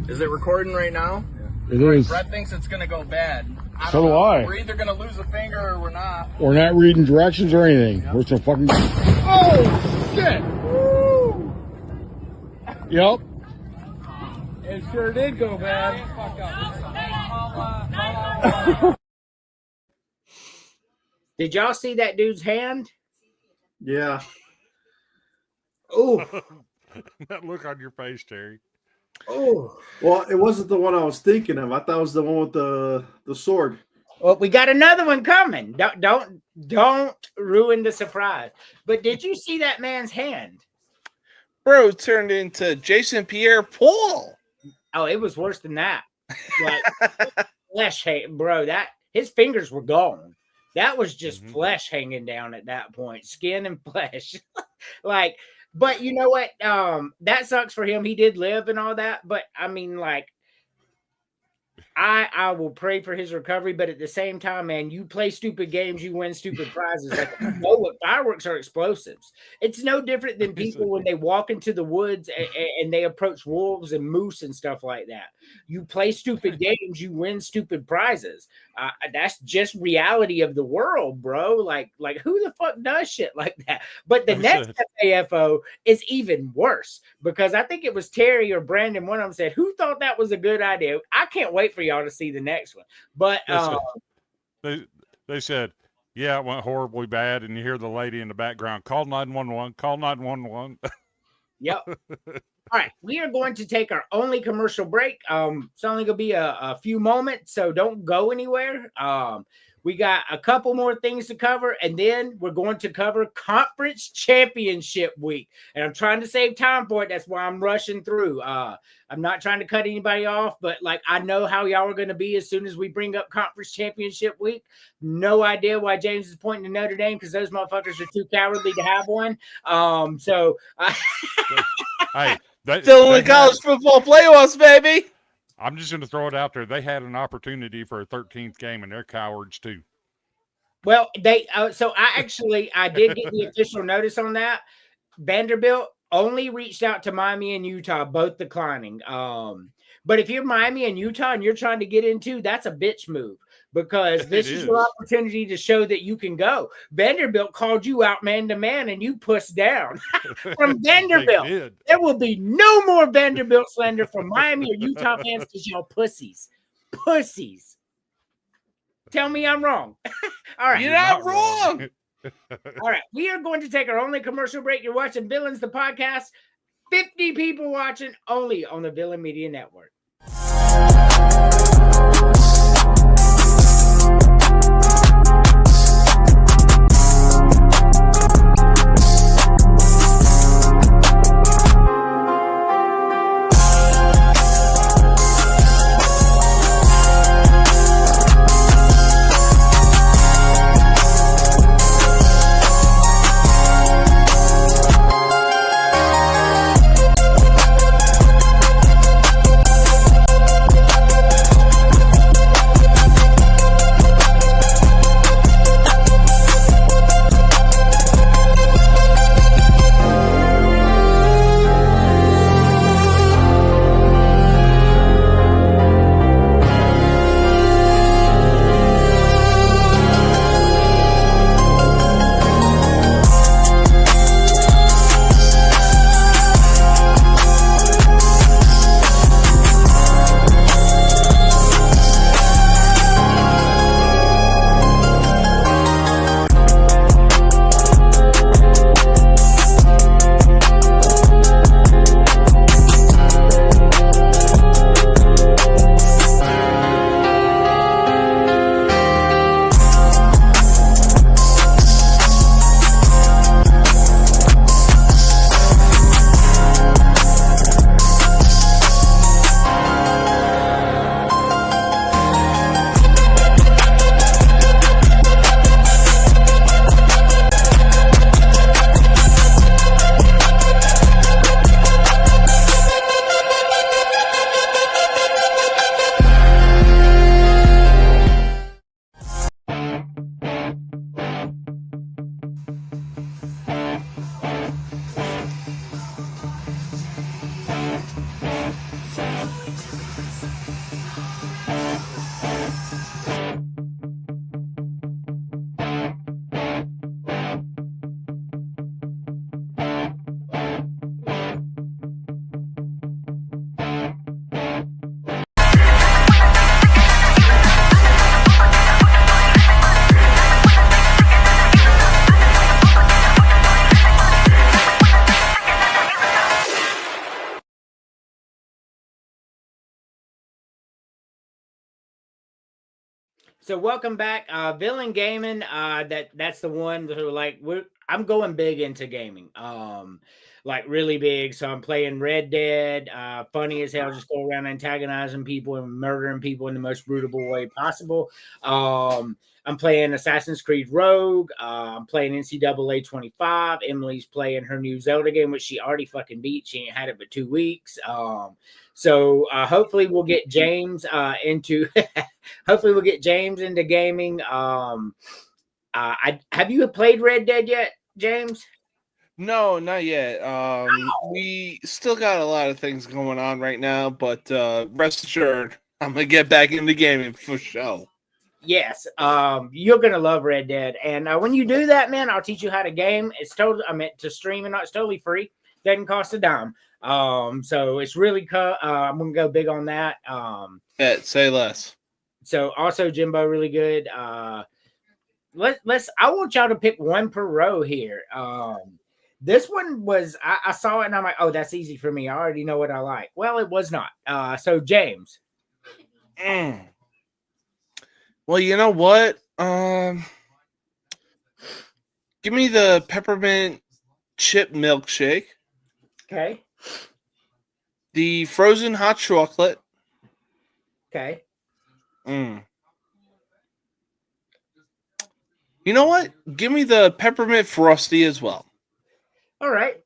Is it recording right now? It is. Brett thinks it's going to go bad. So do I. We're either going to lose a finger or we're not. We're not reading directions or anything. We're some fucking. Oh shit! Woo! Yep. It sure did go bad. Did y'all see that dude's hand? Yeah. Oh, That look on your face, Terry. oh. Well, it wasn't the one I was thinking of. I thought it was the one with the sword. Well, we got another one coming. Don't ruin the surprise. But did you see that man's hand? Bro turned into Jason Pierre-Paul. Oh, it was worse than that. Like flesh, bro. That his fingers were gone. That was just flesh hanging down at that point, skin and flesh. Like, but you know what? That sucks for him. He did live and all that, but I mean, like, I will pray for his recovery, but at the same time, man, you play stupid games, you win stupid prizes. Like, you know what? Fireworks are explosives. It's no different than people when they walk into the woods and they approach wolves and moose and stuff like that. You play stupid games, you win stupid prizes. That's just reality of the world, bro. Like who the fuck does shit like that? But the next FAFO is even worse, because I think it was Terry or Brandon, one of them said, who thought that was a good idea? I can't wait for y'all to see the next one. But they said, yeah, it went horribly bad, and you hear the lady in the background, call 911, call 911. Yep. All right, we are going to take our only commercial break. It's only going to be a few moments, so don't go anywhere. We got a couple more things to cover, and then we're going to cover Conference Championship Week. And I'm trying to save time for it. That's why I'm rushing through. I'm not trying to cut anybody off, but like I know how y'all are going to be as soon as we bring up Conference Championship Week. No idea why James is pointing to Notre Dame, because those motherfuckers are too cowardly to have one. Hey, Still in the college football playoffs, baby. I'm just going to throw it out there. They had an opportunity for a 13th game, and they're cowards too. Well, so I did get the official notice on that. Vanderbilt only reached out to Miami and Utah, both declining. But if you're Miami and Utah and you're trying to get into, that's a bitch move, because this is your opportunity to show that you can go. Vanderbilt called you out man to man and you pushed down. From Vanderbilt. There will be no more Vanderbilt slander from Miami or Utah fans, because y'all pussies. Pussies. Tell me I'm wrong. All right. You're not wrong. All right. We are going to take our only commercial break. You're watching Villains, the podcast. 50 people watching, only on the Villain Media Network. So welcome back, Villain Gaming. That's the one who I'm going big into gaming, like really big. So I'm playing Red Dead, funny as hell, just go around antagonizing people and murdering people in the most brutal way possible. I'm playing Assassin's Creed Rogue. I'm playing NCAA 25. Emily's playing her new Zelda game, which she already fucking beat. She ain't had it for 2 weeks. So hopefully we'll get James into. Hopefully we'll get James into gaming. Have you played Red Dead yet, James? No, not yet. We still got a lot of things going on right now, but rest assured, I'm gonna get back into gaming for sure. Yes, you're gonna love Red Dead, and when you do that, man, I'll teach you how to game. It's totally, I meant to stream, and it's totally free. Doesn't cost a dime. So it's really I'm gonna go big on that. Say less. So also Jimbo, really good. Let's. I want y'all to pick one per row here. This one was I saw it and I'm like, oh, that's easy for me. I already know what I like. Well, it was not. So James. Well, you know what? Give me the peppermint chip milkshake. Okay. The frozen hot chocolate. Okay. You know what? Give me the peppermint frosty as well. All right.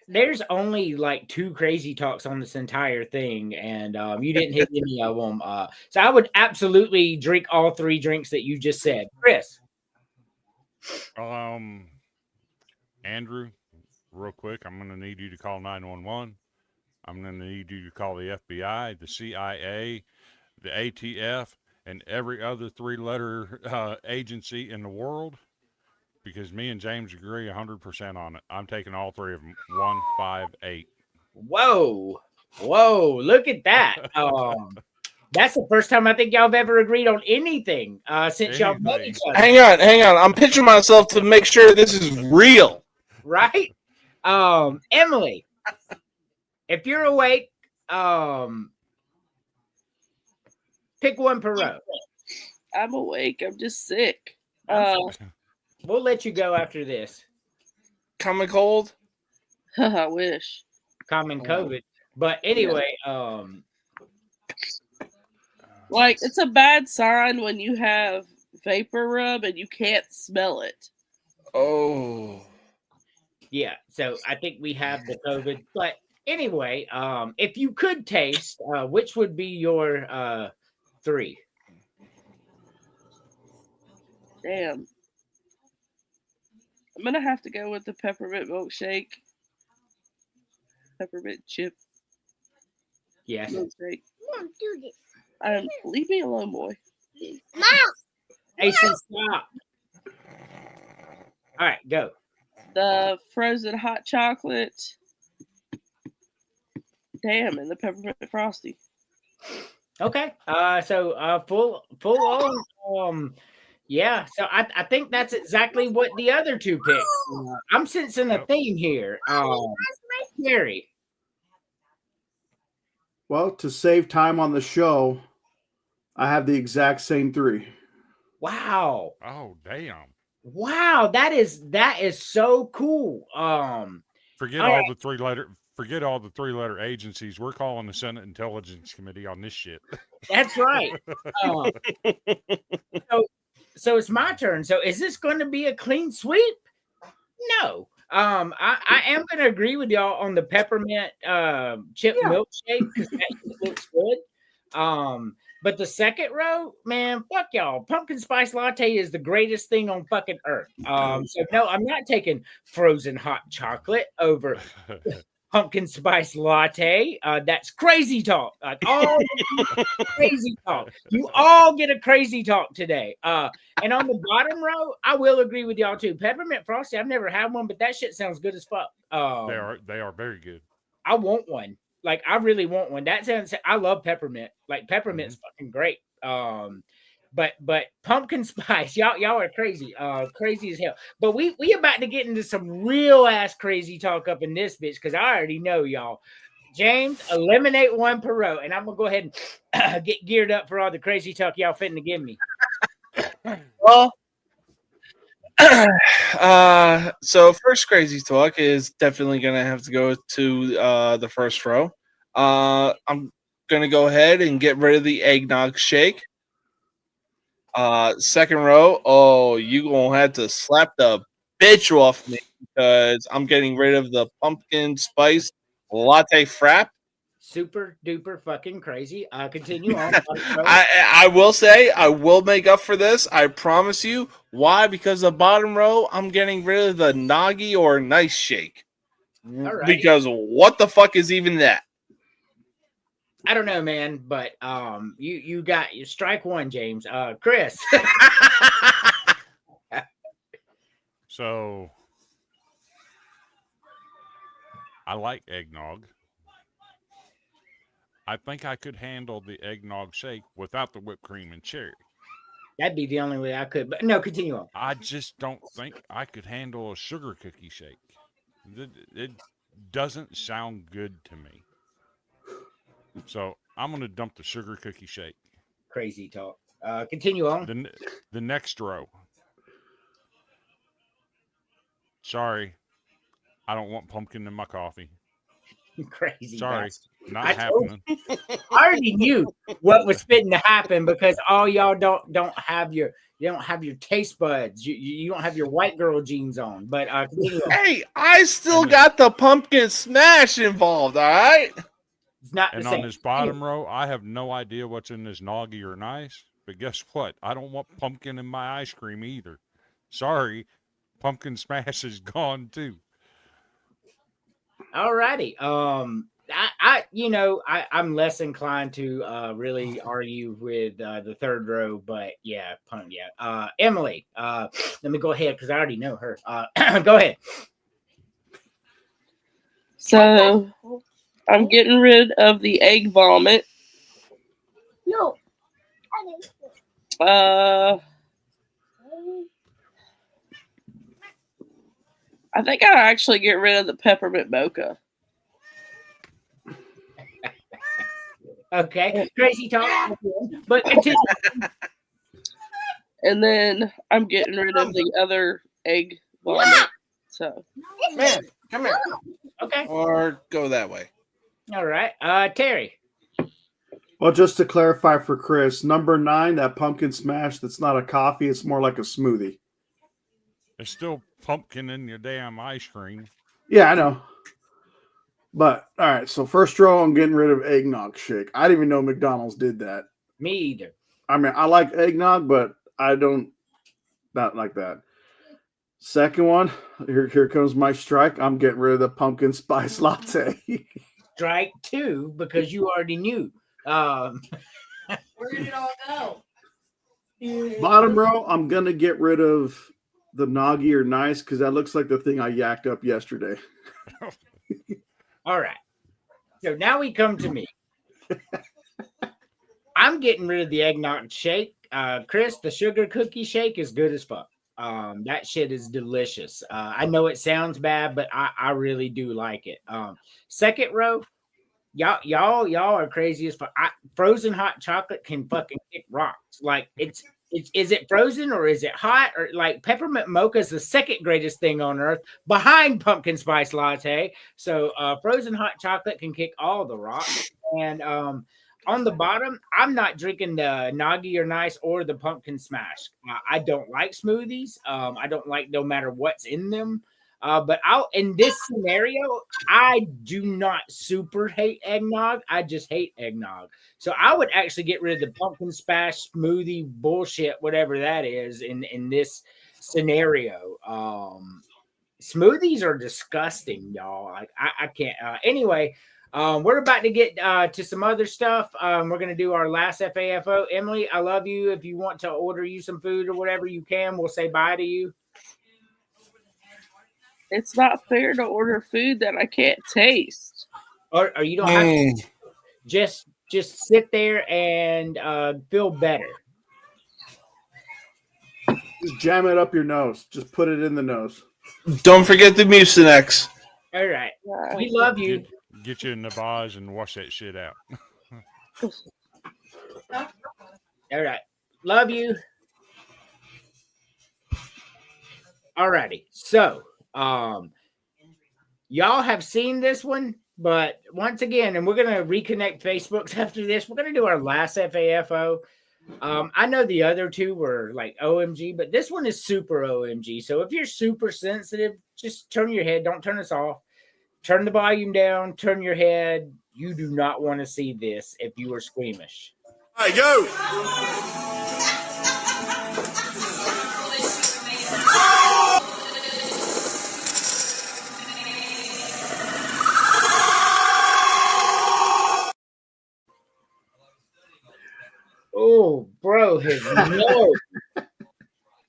There's only like 2 crazy talks on this entire thing, and you didn't hit any of them. So I would absolutely drink all 3 drinks that you just said. Chris. Andrew, real quick, I'm going to need you to call 911. I'm going to need you to call the FBI, the CIA, the ATF, and every other 3-letter agency in the world, because me and James agree 100% on it. I'm taking all 3 of them. 1, 5, 8. Whoa, look at that. That's the first time I think y'all have ever agreed on anything since y'all met each other. Hang on. I'm pitching myself to make sure this is real. Right? Emily, if you're awake, pick one per row. I'm awake. I'm just sick. We'll let you go after this. Common cold? I wish. Common COVID. But anyway, like, it's a bad sign when you have vapor rub and you can't smell it. Oh. Yeah, so I think we have the COVID. But anyway, if you could taste, which would be your 3? Damn. I'm going to have to go with the peppermint milkshake. Peppermint chip. Yes. Milkshake. Mom, do this. Leave me alone, boy. Mom! Hey, so stop. All right, go. The frozen hot chocolate. Damn, and the peppermint frosty. Okay. So full on. Yeah. So I think that's exactly what the other 2 picked. I'm sensing a theme here. Gary. Well, to save time on the show, I have the exact same 3. Wow. Oh, damn. Wow, that is so cool. Forget all the 3-letter agencies. We're calling the Senate Intelligence Committee on this shit. That's right. So it's my turn. So is this going to be a clean sweep? No. I am going to agree with y'all on the peppermint chip milkshake because that looks good. But the second row, man, fuck y'all. Pumpkin spice latte is the greatest thing on fucking earth. So no, I'm not taking frozen hot chocolate over pumpkin spice latte. That's crazy talk. All crazy talk. You all get a crazy talk today. And on the bottom row, I will agree with y'all too. Peppermint frosty. I've never had one, but that shit sounds good as fuck. They are very good. I want one. Like, I really want one. That sounds. I love peppermint. Like, peppermint's fucking great. But pumpkin spice, y'all are crazy. Crazy as hell. But we about to get into some real ass crazy talk up in this bitch because I already know y'all. James, eliminate one per row, and I'm gonna go ahead and get geared up for all the crazy talk y'all fitting to give me. Well, so first crazy talk is definitely gonna have to go to the first row. I'm gonna go ahead and get rid of the eggnog shake. Second row, oh, you gonna have to slap the bitch off me because I'm getting rid of the pumpkin spice latte frap. Super duper fucking crazy. Continue on. I will say I will make up for this. I promise you. Why? Because the bottom row, I'm getting rid of the noggy or nice shake. All right. Because what the fuck is even that? I don't know, man, but you got your strike one, James. Chris. So I like eggnog. I think I could handle the eggnog shake without the whipped cream and cherry. That'd be the only way I could. But no, continue on. I just don't think I could handle a sugar cookie shake. It doesn't sound good to me. So I'm going to dump the sugar cookie shake. Crazy talk. Continue on. The next row. Sorry, I don't want pumpkin in my coffee. Crazy. Sorry, bastard. not happening. I already knew what was fitting to happen because all y'all don't have your taste buds. You don't have your white girl jeans on. But continue on. Hey, I still got the pumpkin smash involved. All right. It's not And the on same. this bottom row, I have no idea what's in this noggy or nice. But guess what? I don't want pumpkin in my ice cream either. Sorry, pumpkin smash is gone too. All righty. I'm less inclined to really argue with the third row, but yeah, Emily, let me go ahead because I already know her. Go ahead. So I'm getting rid of the egg vomit. No. I think I'll actually get rid of the peppermint mocha. Okay, crazy talk, but continue. And then I'm getting rid of the other egg vomit. So, Man, come here. Okay, Or go that way. all right. Terry. Well, just to clarify for Chris, number 9, that pumpkin smash, that's not a coffee, it's more like a smoothie. There's still pumpkin in your damn ice cream. Yeah, I know. But all right, so first row, I'm getting rid of eggnog shake. I didn't even know McDonald's did that. Me either. I mean, I like eggnog, but I don't not like that. Second one, here comes my strike. I'm getting rid of the pumpkin spice latte. Strike 2 because you already knew. Where did it all go? Bottom row, I'm gonna get rid of the noggy or nice because that looks like the thing I yacked up yesterday. All right. So now we come to me. I'm getting rid of the eggnog shake. Chris, the sugar cookie shake is good as fuck. That shit is delicious. I know it sounds bad, but I really do like it. Second row, y'all are crazy as fuck. Frozen hot chocolate can fucking kick rocks. Like is it frozen or is it hot? Or like peppermint mocha is the second greatest thing on earth behind pumpkin spice latte. So frozen hot chocolate can kick all the rocks. And on the bottom, I'm not drinking the noggy or nice or the pumpkin smash. I don't like smoothies. I don't like no matter what's in them. But in this scenario, I do not super hate eggnog. I just hate eggnog. So I would actually get rid of the pumpkin smash smoothie bullshit, whatever that is, in this scenario. Smoothies are disgusting, y'all. Like I can't. Anyway, we're about to get to some other stuff. We're gonna do our last FAFO. Emily, I love you. If you want to order you some food or whatever, you can. We'll say bye to you. it's not fair to order food that I can't taste. Or you don't have to just sit there and feel better. Just jam it up your nose. Just put it in the nose. Don't forget the Mucinex. All right. We love you. Get you a Navaz and wash that shit out. All right. Love you. Alrighty. So, y'all have seen this one, but once again, and we're gonna reconnect Facebooks after this. We're gonna do our last FAFO. I know the other two were like OMG, but this one is super OMG. So if you're super sensitive, just turn your head. Don't turn us off. Turn the volume down. Turn your head. You do not want to see this if you are squeamish. Hey, go! Oh, bro,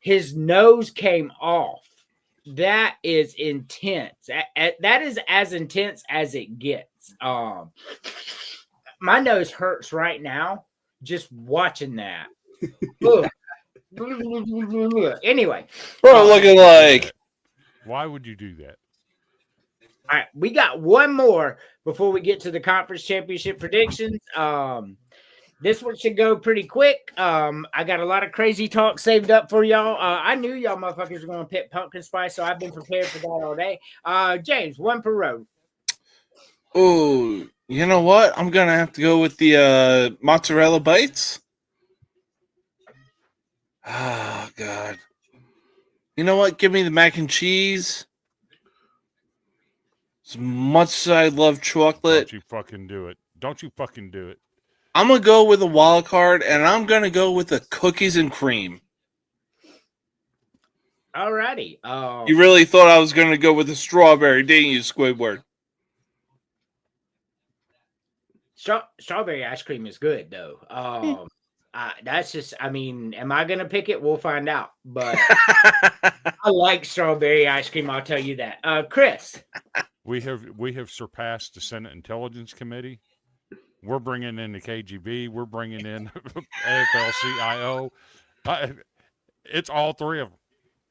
his nose came off. That is intense. That is as intense as it gets. My nose hurts right now just watching that. Anyway, Bro, looking like. Why would you do that? All right, we got one more before we get to the conference championship predictions. This one should go pretty quick. I got a lot of crazy talk saved up for y'all. I knew y'all motherfuckers were going to pick pumpkin spice, so I've been prepared for that all day. James, one per row. Oh, you know what? I'm going to have to go with the mozzarella bites. Oh, God. You know what? Give me the mac and cheese. As much as I love chocolate. Don't you fucking do it. Don't you fucking do it. I'm going to go with a wild card, and I'm going to go with the cookies and cream. Alrighty. You really thought I was going to go with the strawberry, didn't you, Squidward? Strawberry ice cream is good, though. That's just, I mean, am I going to pick it? We'll find out. But I like strawberry ice cream, I'll tell you that. Chris. We have surpassed the Senate Intelligence Committee. We're bringing in the KGB. We're bringing in AFL-CIO. It's all three of them.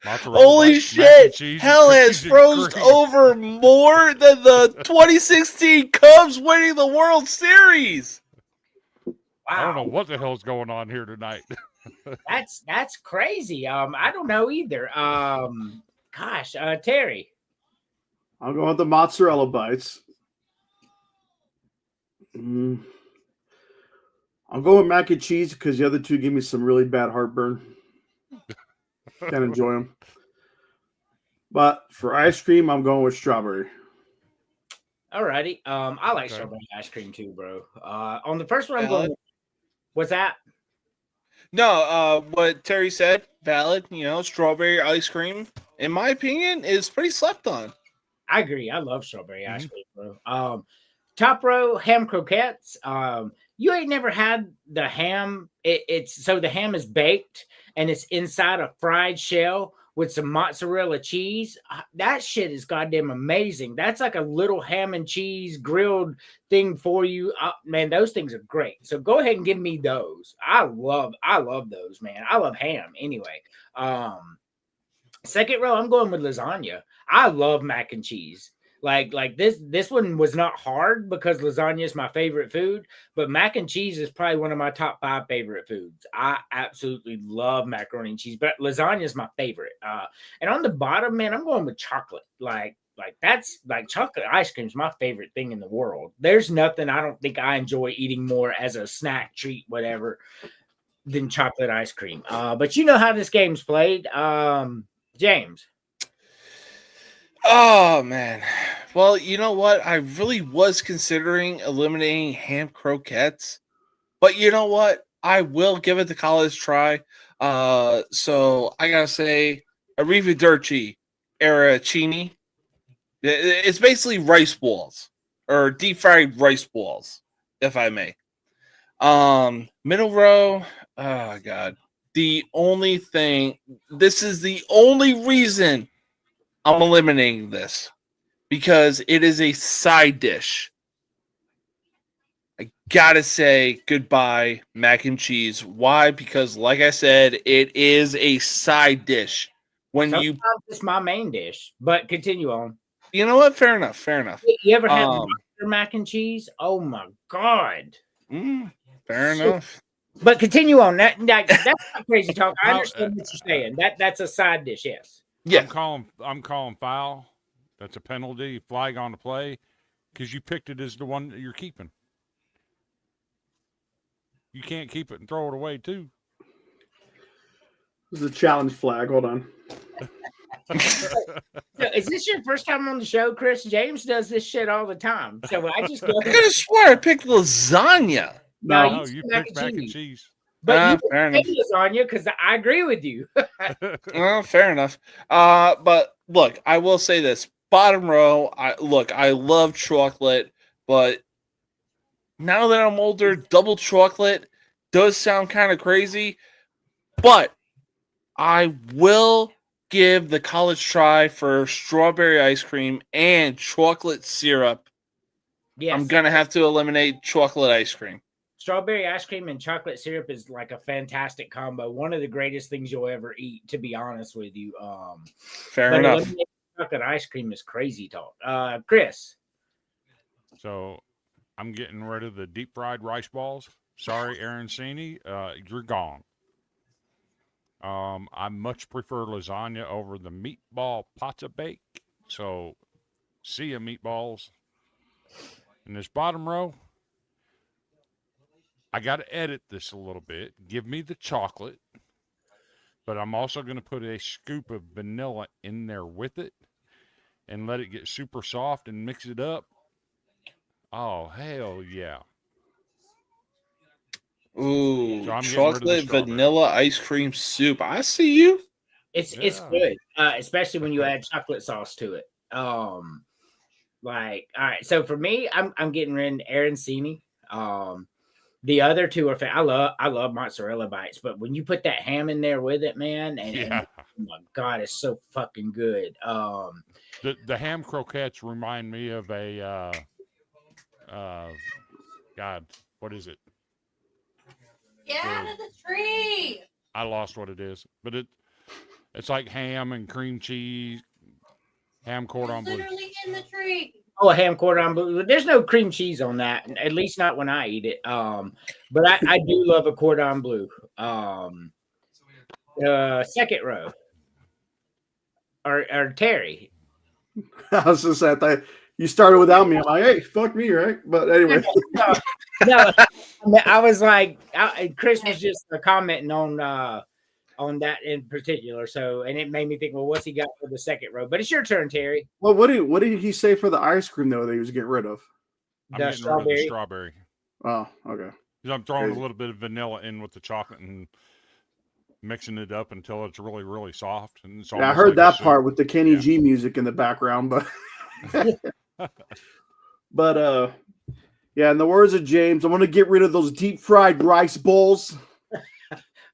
Mozzarella Holy bites, shit! cheese, Hell has froze over more than the 2016 Cubs winning the World Series. Wow. I don't know what the hell's going on here tonight. That's crazy. I don't know either. Gosh, Terry. I'll go with the mozzarella bites. I'll go with mac and cheese because the other two give me some really bad heartburn. Can't enjoy them. But for ice cream, I'm going with strawberry. Alrighty. I like strawberry ice cream too, bro. On the first one, I'm going. What's that? No, what Terry said, valid. You know, strawberry ice cream, in my opinion, is pretty slept on. I agree. I love strawberry ice cream, bro. Top row ham croquettes. You ain't never had the ham. It's so the ham is baked and it's inside a fried shell with some mozzarella cheese. That shit is goddamn amazing. That's like a little ham and cheese grilled thing for you. Man, those things are great. So go ahead and give me those. I love those, man. I love ham anyway. Second row, I'm going with lasagna. I love mac and cheese. Like this one was not hard because lasagna is my favorite food, but mac and cheese is probably one of my top 5 favorite foods. I absolutely love macaroni and cheese, but lasagna is my favorite. And on the bottom, man, I'm going with chocolate. Like that's like chocolate ice cream is my favorite thing in the world. There's nothing I don't think I enjoy eating more as a snack, treat, whatever, than chocolate ice cream. But you know how this game's played. James. Oh, man. Well, you know what? I really was considering eliminating ham croquettes. But you know what? I will give it the college try. So I got to say, Arrivederci Arancini. It's basically rice balls. Or deep-fried rice balls, if I may. Middle row. Oh, God. This is the only reason I'm eliminating this because it is a side dish. I gotta say goodbye, mac and cheese. Why? Because, like I said, it is a side dish. Sometimes it's my main dish, but continue on. You know what? Fair enough. You ever had Buster mac and cheese. Oh my god! Fair So- enough. But continue on. That's not crazy talk. I How- understand what you're saying. That's a side dish. Yes. Yeah. I'm calling foul. That's a penalty. Flag on the play because you picked it as the one that you're keeping. You can't keep it and throw it away too. This is a challenge flag. Hold on. So is this your first time on the show, Chris? James does this shit all the time. So I just go. I could have swore I picked lasagna. No, No, you picked mac and cheese. But fair you picked lasagna because I agree with you. Well, fair enough. But look, I will say this: bottom row. I love chocolate, but now that I'm older, double chocolate does sound kind of crazy. But I will give the college try for strawberry ice cream and chocolate syrup. Yes. I'm gonna have to eliminate chocolate ice cream. Strawberry ice cream and chocolate syrup is like a fantastic combo. One of the greatest things you'll ever eat, to be honest with you. Fair enough. eliminating chocolate ice cream is crazy talk. Chris. So I'm getting rid of the deep fried rice balls. Sorry, Arancini, you're gone. I much prefer lasagna over the meatball pizza bake. So see ya, meatballs. In this bottom row, I got to edit this a little bit. Give me the chocolate, but I'm also going to put a scoop of vanilla in there with it and let it get super soft and mix it up. Oh, hell yeah. Ooh, So I'm getting rid of the chocolate strawberry. vanilla ice cream soup. I see you. It's Yeah. good, especially when you add chocolate sauce to it. Like, all right, so for me, I'm getting rid of arancini. The other two are I love mozzarella bites, but when you put that ham in there with it, man, and Yeah. oh my god, it's so fucking good. The ham croquettes remind me of a God, what is it? Get out of the tree. I lost what it is, but it's like ham and cream cheese, ham cordon bleu. Literally in the tree. Oh, a ham cordon bleu. There's no cream cheese on that, at least not when I eat it. But I do love a cordon bleu. Second row. Or Terry. I was just at that. You started without me. I'm like, hey, fuck me, right? But anyway. No, I was like, Chris was just commenting on that in particular. So, and it made me think, well, what's he got for the second row? But it's your turn, Terry. Well, what did he say for the ice cream though that he was getting rid of? I'm The getting rid of the strawberry. Oh, okay. 'Cause I'm throwing Crazy. a little bit of vanilla in with the chocolate and mixing it up until it's really, really soft. And it's Yeah, I almost heard like a that soup. part with the Kenny Yeah. G music in the background, but but yeah, in the words of James, I want to get rid of those deep fried rice balls.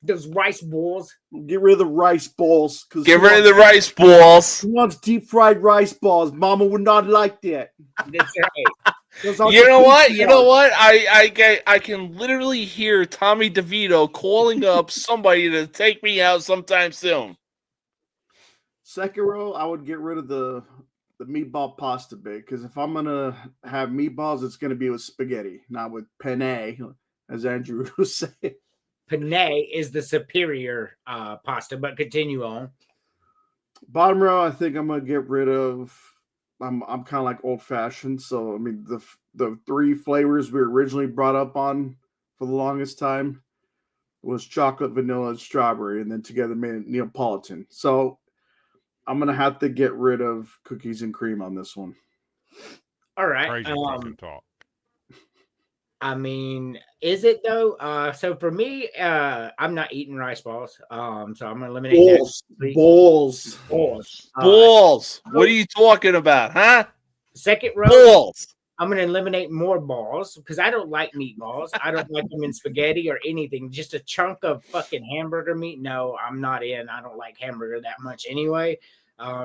Those rice balls. Get rid of the rice balls. Get rid of the rice balls. Who wants deep fried rice balls? Mama would not like that. That's right. Those are You know what? the You know what? I can literally hear Tommy DeVito calling up somebody to take me out sometime soon. Second row, I would get rid of the meatball pasta bake because if I'm gonna have meatballs, it's gonna be with spaghetti, not with penne, as Andrew was saying. Penne is the superior pasta, but continue on. Bottom row, I think I'm gonna get rid of. I'm kind of like old fashioned, so I mean the three flavors we originally brought up on for the longest time was chocolate, vanilla, and strawberry, and then together made Neapolitan. So I'm gonna have to get rid of cookies and cream on this one. All right. Crazy fucking talk. I mean, is it though? So for me, I'm not eating rice balls. So I'm gonna eliminate that. Balls. Balls. What are you talking about, huh? Second row. Balls. I'm gonna eliminate more balls because I don't like meatballs. I don't like them in spaghetti or anything. Just a chunk of fucking hamburger meat. No, I'm not in. I don't like hamburger that much anyway.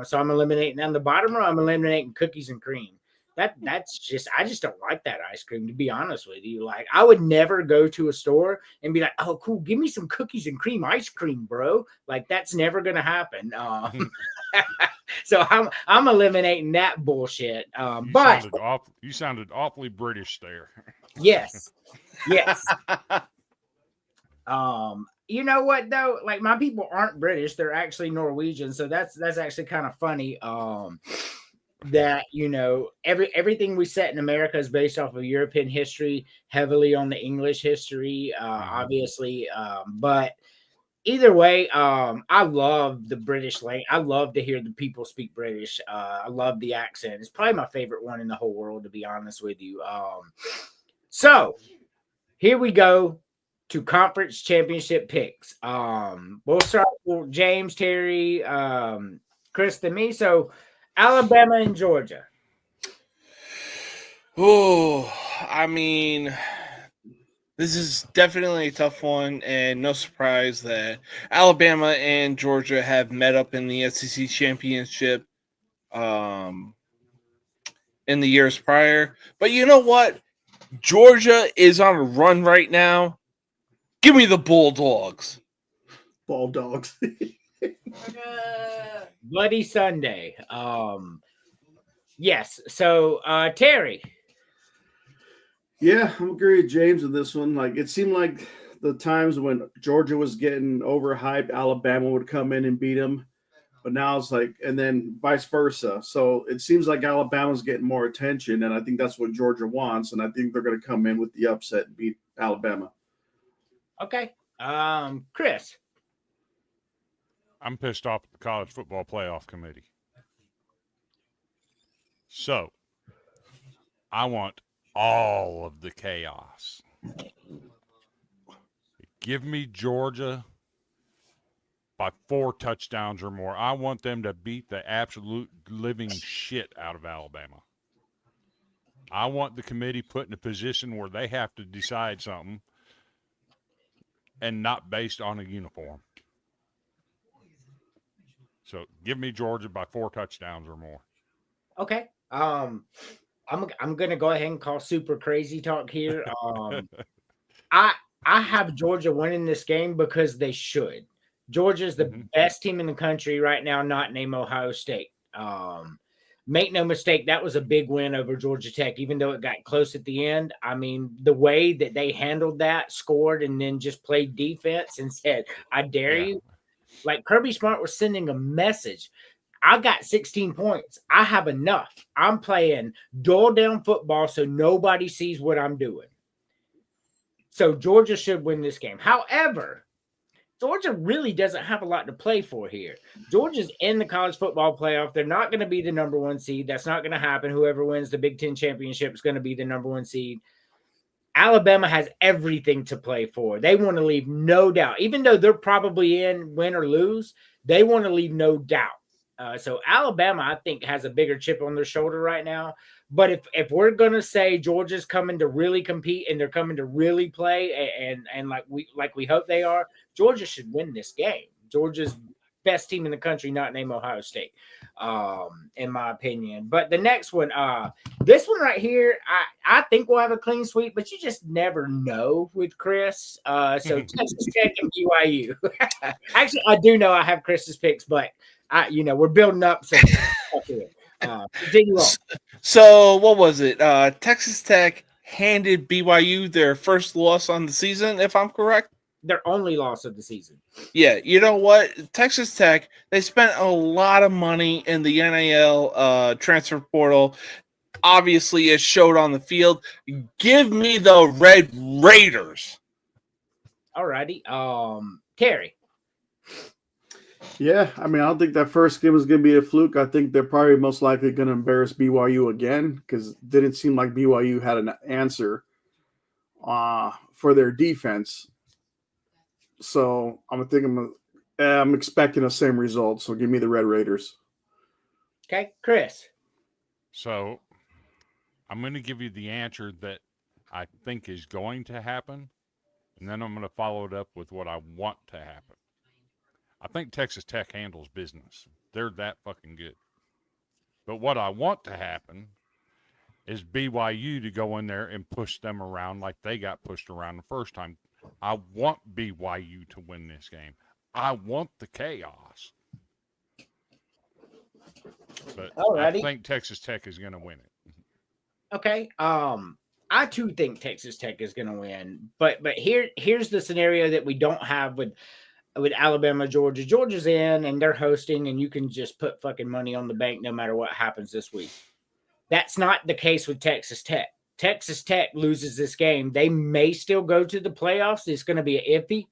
So I'm eliminating on the bottom row. I'm eliminating cookies and cream. That's just I just don't like that ice cream, to be honest with you. Like I would never go to a store and be like, "Oh, cool, give me some cookies and cream ice cream, bro." Like that's never gonna happen. So I'm eliminating that bullshit. But You sounded awfully British there. yes, yes. You know what though? Like my people aren't British; they're actually Norwegian. So that's actually kind of funny. That everything we set in America is based off of European history, heavily on the English history, obviously. But either way, I love the British language. I love to hear the people speak British. I love the accent. It's probably my favorite one in the whole world, to be honest with you. So here we go to conference championship picks. We'll start with James, Terry, Chris, and me. So Alabama and Georgia. Oh, I mean, this is definitely a tough one, and no surprise that Alabama and Georgia have met up in the SEC championship in the years prior. But you know what? Georgia is on a run right now. Give me the Bulldogs. Bulldogs. Bloody Sunday. Yes. So Terry. Yeah, I'm agree with James on this one. Like it seemed like the times when Georgia was getting overhyped, Alabama would come in and beat them. But now it's like, and then vice versa. So it seems like Alabama's getting more attention, and I think that's what Georgia wants. And I think they're going to come in with the upset and beat Alabama. Okay. Chris. I'm pissed off at the College Football Playoff Committee. So I want all of the chaos. Give me Georgia by 4 touchdowns or more. I want them to beat the absolute living shit out of Alabama. I want the committee put in a position where they have to decide something and not based on a uniform. So give me Georgia by 4 touchdowns or more. Okay. I'm gonna go ahead and call super crazy talk here. I have Georgia winning this game because they should. Georgia's the best team in the country right now, not named Ohio State. Make no mistake, that was a big win over Georgia Tech, even though it got close at the end. I mean, the way that they handled that, scored, and then just played defense and said, "I dare you." Like Kirby Smart was sending a message. I got 16 points. I have enough. I'm playing dull down football so nobody sees what I'm doing. So Georgia should win this game. However, Georgia really doesn't have a lot to play for here. Georgia's in the college football playoff. They're not going to be the number 1 seed. That's not going to happen. Whoever wins the Big Ten championship is going to be the number 1 seed. Alabama has everything to play for. They want to leave no doubt. Even though they're probably in win or lose, they want to leave no doubt. So Alabama, I think, has a bigger chip on their shoulder right now. But if we're gonna say Georgia's coming to really compete and they're coming to really play and like we hope they are, Georgia should win this game. Georgia's best team in the country, not named Ohio State, in my opinion. But the next one, this one right here, I think we'll have a clean sweep, but you just never know with Chris. So Texas Tech and BYU. Actually, I do know I have Chris's picks, but we're building up. So continue on. So what was it? Texas Tech handed BYU their first loss on the season, if I'm correct. Their only loss of the season. Yeah, you know what? Texas Tech, they spent a lot of money in the NIL transfer portal. Obviously, it showed on the field. Give me the Red Raiders. All righty. Terry. Yeah, I mean, I don't think that first game is going to be a fluke. I think they're probably most likely going to embarrass BYU again because it didn't seem like BYU had an answer for their defense. So I'm expecting the same result. So give me the Red Raiders. Okay, Chris. So I'm going to give you the answer that I think is going to happen, and then I'm going to follow it up with what I want to happen. I think Texas Tech handles business. They're that fucking good. But what I want to happen is BYU to go in there and push them around like they got pushed around the first time. I want BYU to win this game. I want the chaos. But Alrighty. I think Texas Tech is going to win it. Okay. I too think Texas Tech is going to win, but here's the scenario that we don't have with Alabama, Georgia. Georgia's in and they're hosting, and you can just put fucking money on the bank no matter what happens this week. That's not the case with Texas Tech. Texas Tech loses this game, they may still go to the playoffs. It's going to be iffy.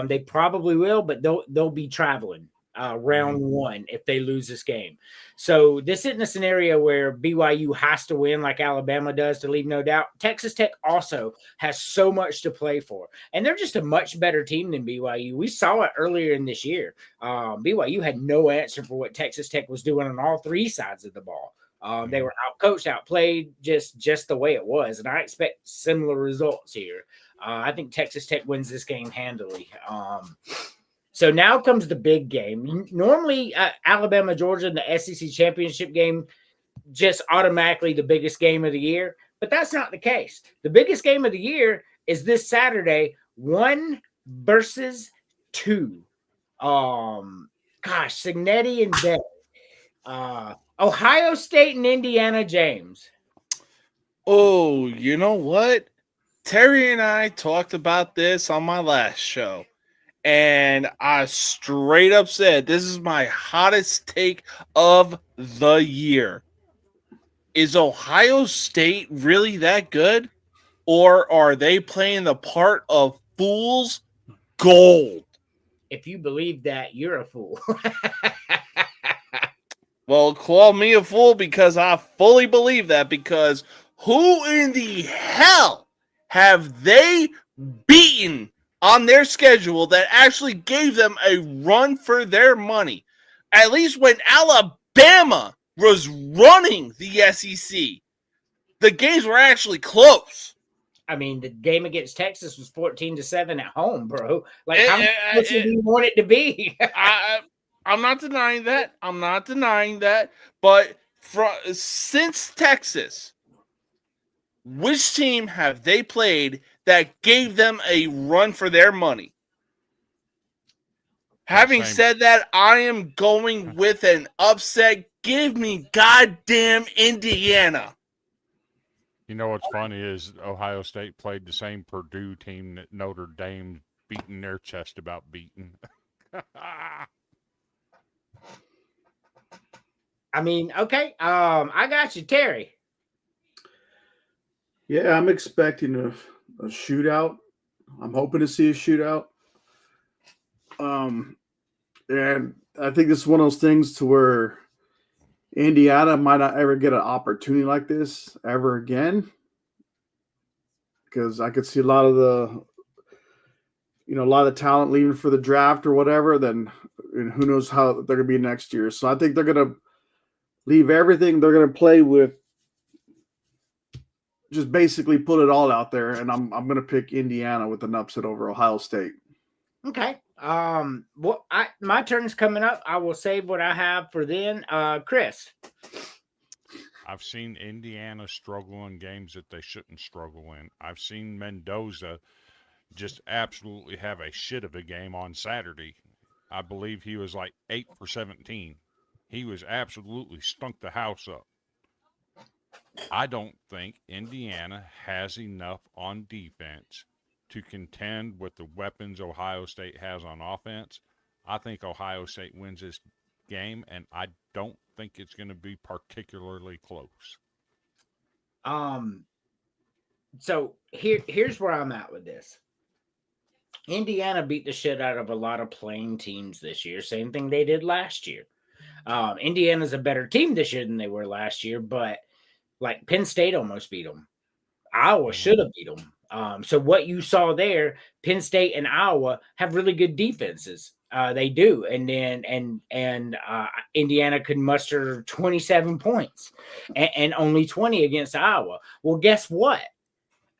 They probably will, but they'll be traveling round one if they lose this game. So this isn't a scenario where BYU has to win like Alabama does to leave no doubt. Texas Tech also has so much to play for, and they're just a much better team than BYU. We saw it earlier in this year. BYU had no answer for what Texas Tech was doing on all three sides of the ball. They were outcoached, outplayed, just the way it was, and I expect similar results here. I think Texas Tech wins this game handily. So now comes the big game. Normally, Alabama, Georgia, and the SEC championship game, just automatically the biggest game of the year. But that's not the case. The biggest game of the year is this Saturday, 1 versus 2. Signetti and Bay. Ohio State and Indiana, James. Oh, you know what? Terry and I talked about this on my last show. And I straight up said, this is my hottest take of the year. Is Ohio State really that good? Or are they playing the part of fool's gold? If you believe that, you're a fool. Well, call me a fool because I fully believe that, because who in the hell have they beaten on their schedule that actually gave them a run for their money? At least when Alabama was running the SEC, the games were actually close. I mean, the game against Texas was 14-7 at home, bro. Like, how much do you want it to be? I'm not denying that. But since Texas, which team have they played that gave them a run for their money? Having said that, I am going with an upset. Give me goddamn Indiana. You know what's funny is Ohio State played the same Purdue team that Notre Dame beating their chest about beating. I mean, okay. I got you, Terry. Yeah, I'm expecting a shootout. I'm hoping to see a shootout. And I think this is one of those things to where Indiana might not ever get an opportunity like this ever again. Because I could see a lot of the talent leaving for the draft or whatever. Then who knows how they're going to be next year. So I think they're going to leave everything. They're going to play with, just basically put it all out there, and I'm going to pick Indiana with an upset over Ohio State. Okay. My turn's coming up. I will save what I have for then. Chris. I've seen Indiana struggle in games that they shouldn't struggle in. I've seen Mendoza just absolutely have a shit of a game on Saturday. I believe he was like 8 for 17. He was absolutely stunk the house up. I don't think Indiana has enough on defense to contend with the weapons Ohio State has on offense. I think Ohio State wins this game, and I don't think it's going to be particularly close. So here's where I'm at with this. Indiana beat the shit out of a lot of playing teams this year. Same thing they did last year. Indiana's a better team this year than they were last year, but like Penn State almost beat them. Iowa should have beat them. So what you saw there, Penn State and Iowa have really good defenses. They do. And then Indiana could muster 27 points and only 20 against Iowa. Well, guess what?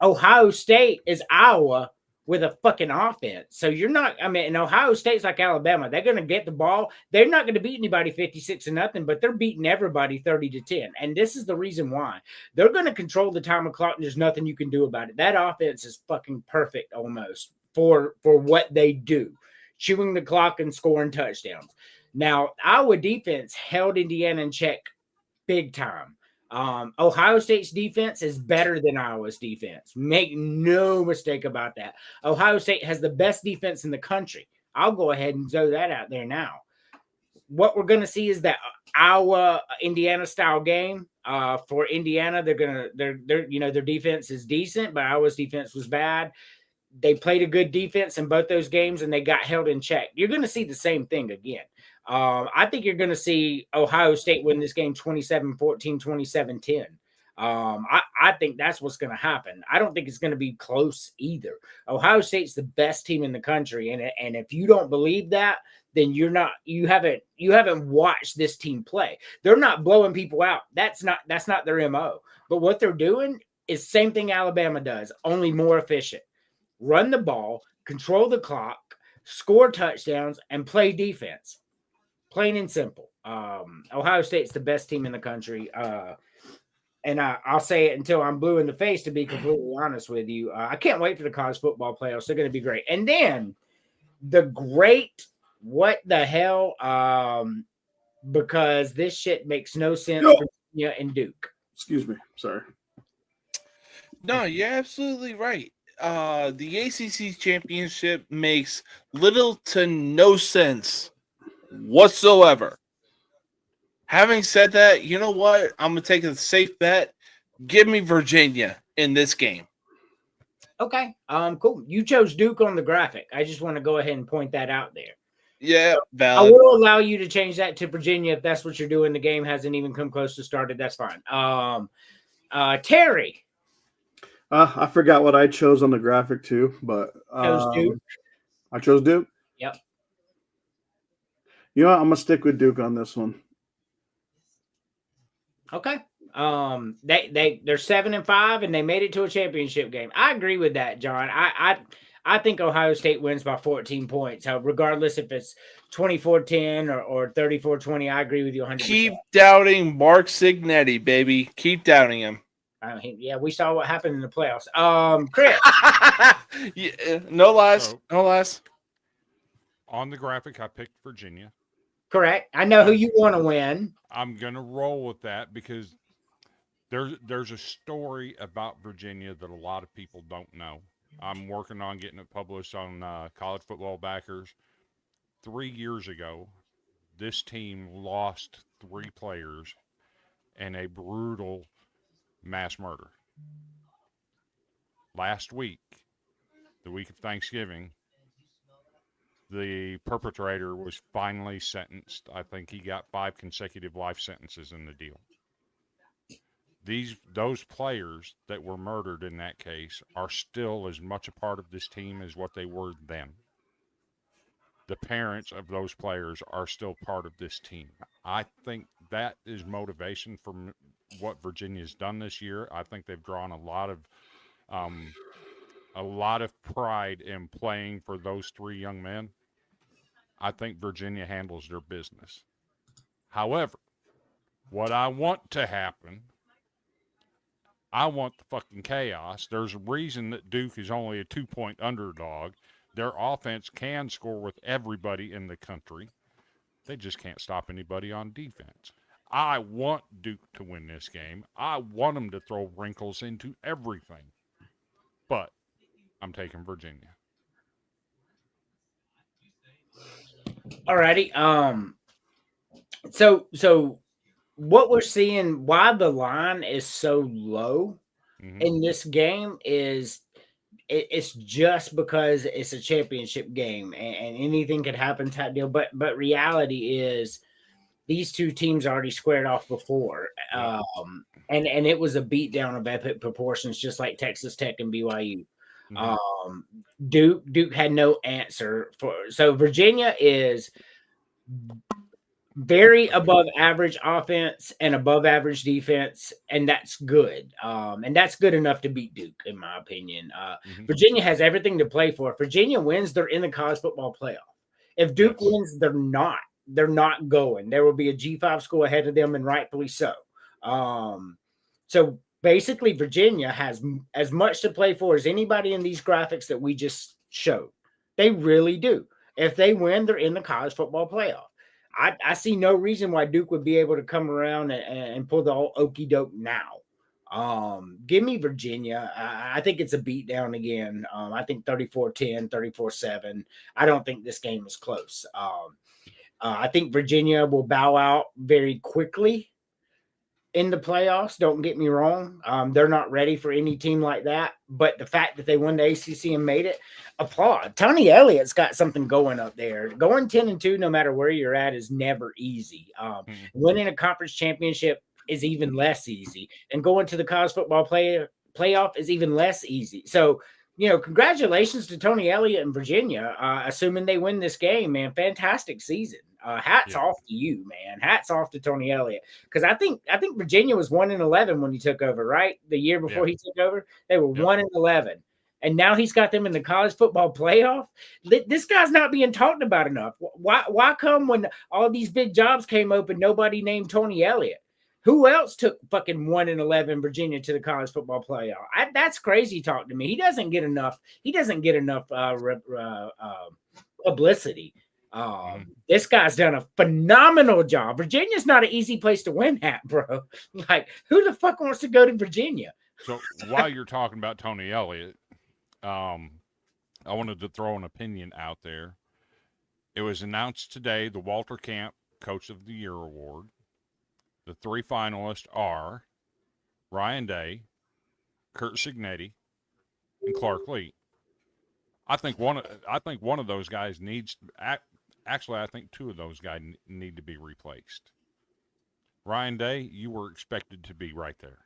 Ohio State is Iowa with a fucking offense. So you're not, I mean, in Ohio State's like Alabama. They're going to get the ball. They're not going to beat anybody 56-0, but they're beating everybody 30-10. And this is the reason why. They're going to control the time of clock, and there's nothing you can do about it. That offense is fucking perfect almost for what they do, chewing the clock and scoring touchdowns. Now, our defense held Indiana in check big time. Ohio State's defense is better than Iowa's defense. Make no mistake about that. Ohio State has the best defense in the country. I'll go ahead and throw that out there now. What we're going to see is that Iowa Indiana style game. For Indiana, their defense is decent, but Iowa's defense was bad. They played a good defense in both those games, and they got held in check. You're going to see the same thing again. I think you're going to see Ohio State win this game 27-14, 27-10. I think that's what's going to happen. I don't think it's going to be close either. Ohio State's the best team in the country, and if you don't believe that, then you haven't watched this team play. They're not blowing people out. That's not their MO. But what they're doing is the same thing Alabama does, only more efficient. Run the ball, control the clock, score touchdowns, and play defense. Plain and simple. Ohio State's the best team in the country. And I'll say it until I'm blue in the face, to be completely honest with you. I can't wait for the college football playoffs. They're going to be great. And then the great what the hell, because this shit makes no sense for Virginia and Duke. Excuse me. Sorry. No, you're absolutely right. The ACC championship makes little to no sense whatsoever. Having said that, you know what? I'm going to take a safe bet. Give me Virginia in this game. Okay. Cool. You chose Duke on the graphic. I just want to go ahead and point that out there. Yeah, valid. I will allow you to change that to Virginia if that's what you're doing. The game hasn't even come close to started. That's fine. Terry. I forgot what I chose on the graphic too, but Chose Duke. I chose Duke. Yep. You know what? I'm gonna stick with Duke on this one. Okay. They're 7-5 and they made it to a championship game. I agree with that, John. I think Ohio State wins by 14 points. Regardless if it's 24-10 or 34-20, I agree with you 100%. Keep doubting Mark Signetti, baby. Keep doubting him. Yeah, we saw what happened in the playoffs. Chris. Yeah, no lies. No lies. On the graphic, I picked Virginia. Correct. I know who you want to win. I'm going to roll with that because there's a story about Virginia that a lot of people don't know. I'm working on getting it published on College Football Backers. 3 years ago, this team lost 3 players in a brutal mass murder. Last week, the week of Thanksgiving, the perpetrator was finally sentenced. I think he got 5 consecutive life sentences in the deal. Those players that were murdered in that case are still as much a part of this team as what they were then. The parents of those players are still part of this team. I think that is motivation for what Virginia's done this year. I think they've drawn a lot of pride in playing for those 3 young men. I think Virginia handles their business. However, what I want to happen, I want the fucking chaos. There's a reason that Duke is only a 2-point underdog. Their offense can score with everybody in the country. They just can't stop anybody on defense. I want Duke to win this game. I want them to throw wrinkles into everything. But I'm taking Virginia. Alrighty. So what we're seeing, why the line is so low in this game is it's just because it's a championship game and anything could happen type deal. But reality is these 2 teams already squared off before. And it was a beatdown of epic proportions, just like Texas Tech and BYU. Duke had no answer for. So Virginia is very above average offense and above average defense, and that's good. And that's good enough to beat Duke, in my opinion. Virginia has everything to play for. If Virginia wins, they're in the college football playoff. If Duke wins, they're not. They're not going. There will be a G5 school ahead of them, and rightfully so. So basically, Virginia has as much to play for as anybody in these graphics that we just showed. They really do. If they win, they're in the college football playoff. I see no reason why Duke would be able to come around and pull the whole okey doke now. Give me Virginia. I think it's a beatdown again. I think 34-10, 34-7. I don't think this game is close. I think Virginia will bow out very quickly in the playoffs. Don't get me wrong. They're not ready for any team like that. But the fact that they won the ACC and made it, applaud. Tony Elliott's got something going up there. Going 10-2, no matter where you're at, is never easy. Winning a conference championship is even less easy. And going to the college football playoff is even less easy. So, congratulations to Tony Elliott and Virginia, assuming they win this game, man. Fantastic season. Hats off to you, man. Hats off to Tony Elliott. Because I think Virginia was 1-11 when he took over, right? The year before he took over, they were 1-11. And now he's got them in the college football playoff. This guy's not being talked about enough. Why come when all these big jobs came open, nobody named Tony Elliott? Who else took fucking 1-11 Virginia to the college football playoff? That's crazy talk to me. He doesn't get enough. Publicity. This guy's done a phenomenal job. Virginia's not an easy place to win at, bro. Like, who the fuck wants to go to Virginia? So while you're talking about Tony Elliott, I wanted to throw an opinion out there. It was announced today the Walter Camp Coach of the Year Award. The 3 finalists are Ryan Day, Kurt Cignetti, and Clark Lee. I think one of those guys needs. Actually, I think 2 of those guys need to be replaced. Ryan Day, you were expected to be right there.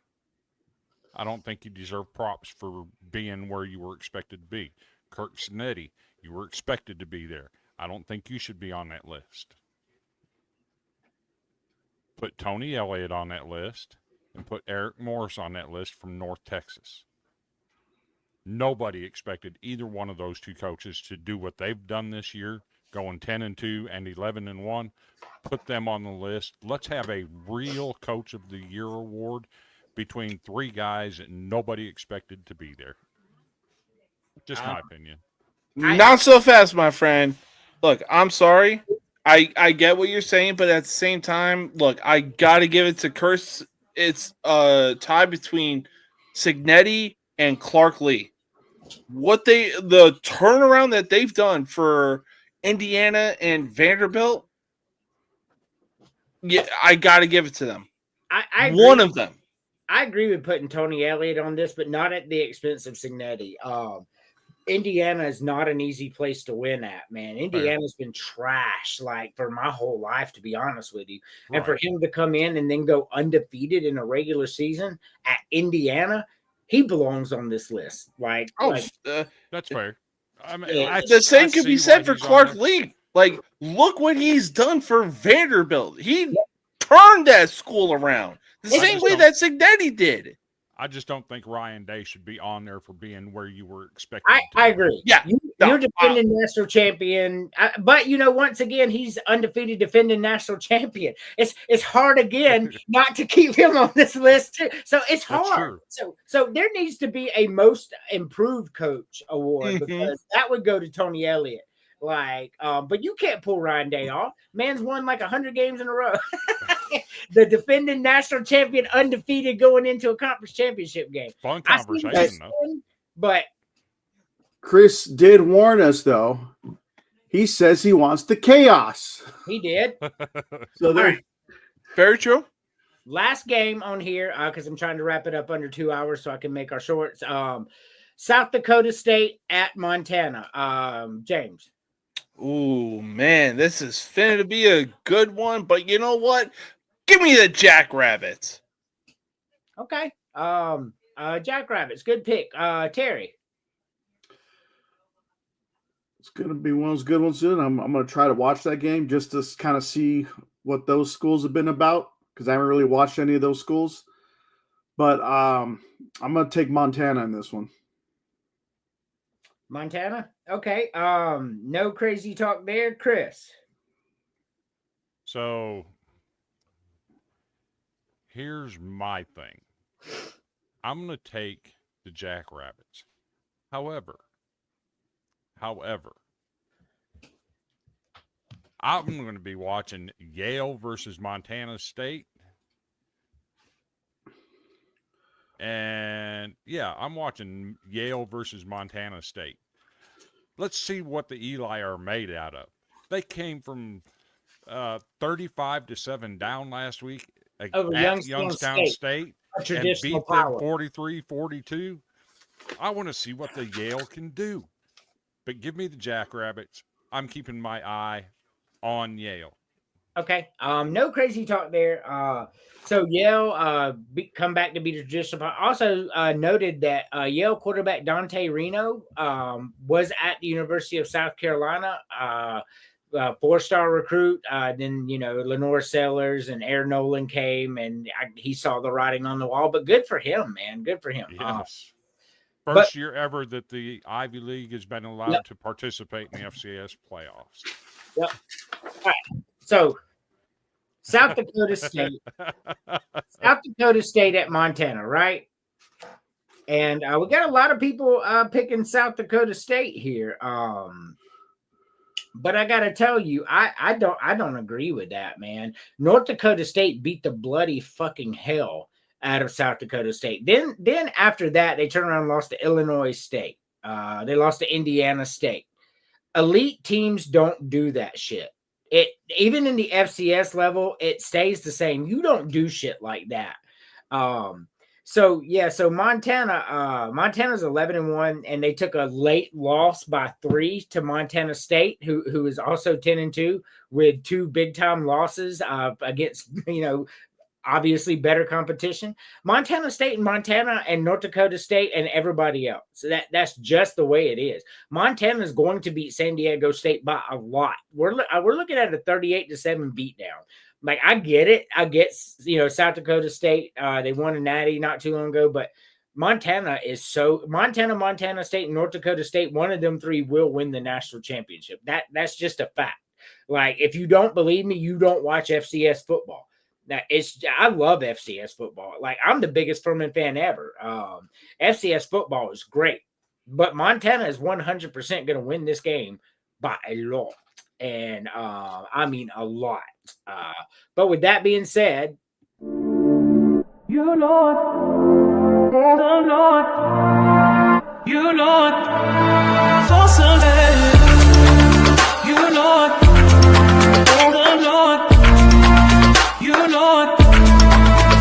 I don't think you deserve props for being where you were expected to be. Kurt Cignetti, you were expected to be there. I don't think you should be on that list. Put Tony Elliott on that list and put Eric Morris on that list from North Texas. Nobody expected either one of those 2 coaches to do what they've done this year, going 10-2 and 11-1. Put them on the list. Let's have a real Coach of the Year award between 3 guys that nobody expected to be there. Just my opinion. Not so fast, my friend. Look, I'm sorry. I get what you're saying, but at the same time, look, I got to give it to Kurt. It's a tie between Cignetti and Clark Lee. The turnaround that they've done for Indiana and Vanderbilt, yeah, I got to give it to them. I One of them. I agree with putting Tony Elliott on this, but not at the expense of Cignetti. Indiana is not an easy place to win at, man. Indiana's been trash, like, for my whole life, to be honest with you. Right. And for him to come in and then go undefeated in a regular season at Indiana, he belongs on this list. That's fair. I mean, the same could be said for Clark Lee. Like, look what he's done for Vanderbilt. He turned that school around the same way that Cignetti did. I just don't think Ryan Day should be on there for being where you were expecting. I agree. Yeah, you're defending national champion, but once again, he's undefeated defending national champion. It's hard again not to keep him on this list too. So it's hard. So there needs to be a most improved coach award because that would go to Tony Elliott. But you can't pull Ryan Day off. Man's won like 100 games in a row. The defending national champion, undefeated, going into a conference championship game. Fun conversation, though. But Chris did warn us, though. He says he wants the chaos. He did. So there. Very true. Last game on here, because I'm trying to wrap it up under 2 hours so I can make our shorts. South Dakota State at Montana. James. Ooh, man, this is finna to be a good one, but you know what? Give me the Jackrabbits. Okay. Jackrabbits, good pick. Terry. It's gonna be one of those good ones soon. I'm gonna try to watch that game just to kind of see what those schools have been about because I haven't really watched any of those schools. But I'm going to take Montana in this one. Montana? Okay. No crazy talk there, Chris. So here's my thing. I'm going to take the Jackrabbits. However, I'm going to be watching Yale versus Montana State. And yeah, I'm watching Yale versus Montana State. Let's see what the Eli are made out of. They came from 35-7 down last week Over at Youngstown State A and traditional beat them power. 43-42. I want to see what the Yale can do. But give me the Jackrabbits. I'm keeping my eye on Yale. Okay. No crazy talk there. So Yale come back to be the traditional power. Also noted that Yale quarterback Dante Reno was at the University of South Carolina. 4-star recruit. Then, Lenore Sellers and Aaron Nolan came and he saw the writing on the wall, but good for him, man. Good for him. Yes. First year ever that the Ivy League has been allowed to participate in the FCS playoffs. Yep. All right. So South Dakota State. South Dakota State at Montana, right? And we got a lot of people picking South Dakota State here. But I gotta tell you, I don't agree with that, man. North Dakota State beat the bloody fucking hell out of South Dakota State. Then after that, they turned around and lost to Illinois State. They lost to Indiana State. Elite teams don't do that shit. It even in the FCS level, it stays the same. You don't do shit like that. So Montana's 11-1, and they took a late loss by 3 to Montana State, who is also 10-2 with 2 big time losses against obviously better competition. Montana State and North Dakota State and everybody else. So that's just the way it is. Montana is going to beat San Diego State by a lot. We're looking at a 38-7 beatdown. Like, I get it. I get, South Dakota State, they won a natty not too long ago, but Montana State, and North Dakota State, one of them 3 will win the national championship. That's just a fact. Like, if you don't believe me, you don't watch FCS football. Now, I love FCS football. Like, I'm the biggest Furman fan ever. FCS football is great, but Montana is 100% going to win this game by a lot. And I mean a lot. But with that being said, You Lord, oh Lord, you Lord, for Sunday. You Lord, oh Lord, you Lord,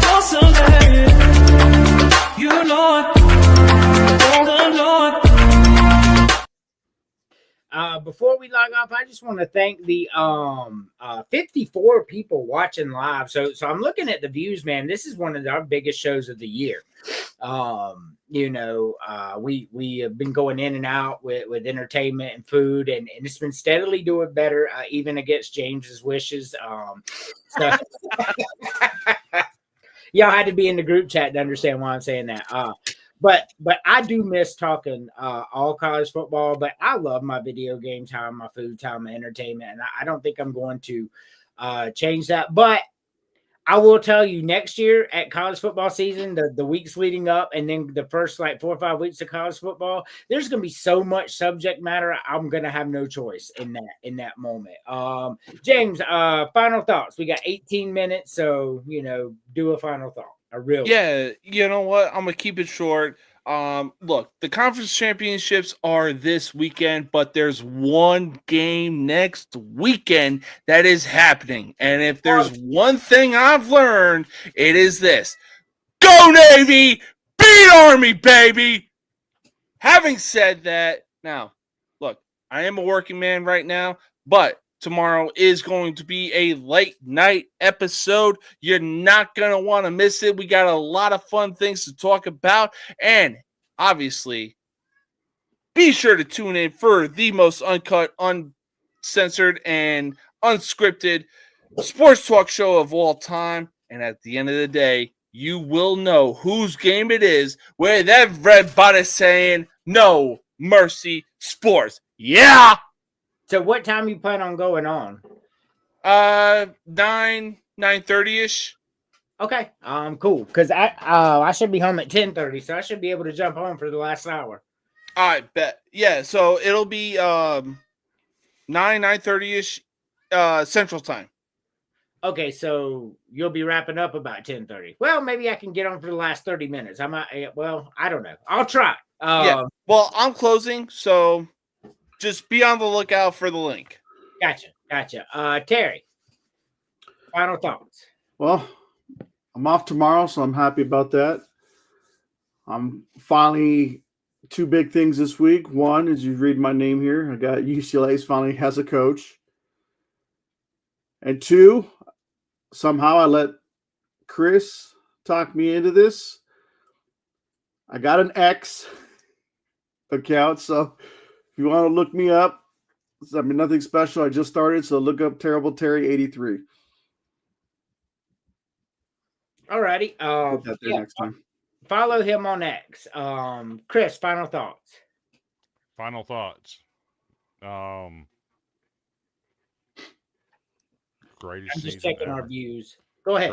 for Sunday. You Lord, oh Lord. Before we log off, I just want to thank the 54 people watching live. So I'm looking at the views, man. This is one of our biggest shows of the year. We have been going in and out with entertainment and food, and it's been steadily doing better, even against James's wishes. So y'all had to be in the group chat to understand why I'm saying that. But I do miss talking all college football, but I love my video game time, my food time, my entertainment, and I don't think I'm going to change that. But I will tell you, next year at college football season, the weeks leading up, and then the first 4 or 5 weeks of college football, there's going to be so much subject matter. I'm going to have no choice in that moment. James, final thoughts. We got 18 minutes, so do a final thought. Yeah, you know what? I'm gonna keep it short. Look, the conference championships are this weekend, but there's one game next weekend that is happening. And if there's one thing I've learned, it is this: go Navy, beat Army, baby. Having said that, now look, I am a working man right now, but tomorrow is going to be a late night episode. You're not going to want to miss it. We got a lot of fun things to talk about. And obviously, be sure to tune in for the most uncut, uncensored, and unscripted sports talk show of all time. And at the end of the day, you will know whose game it is with everybody saying no mercy sports. Yeah. So what time you plan on going on? 9:30ish. Okay. Cool. Because I should be home at 10:30, so I should be able to jump home for the last hour. I bet. Yeah, so it'll be 9:30ish Central Time. Okay, so you'll be wrapping up about 10:30. Well, maybe I can get on for the last 30 minutes. I might. Well, I don't know. I'll try. Yeah. Well, I'm closing, so just be on the lookout for the link. Gotcha. Terry, final thoughts. Well, I'm off tomorrow, so I'm happy about that. I'm finally two big things this week. One is you read my name here. I got UCLA's finally has a coach. And two, somehow I let Chris talk me into this. I got an X account, so if you want to look me up, I mean, nothing special. I just started, so look up Terrible Terry 83. Alrighty. Put that there next time. Follow him on X. Chris, final thoughts. Final thoughts. Greatest I'm just season checking ever. our views. Go ahead.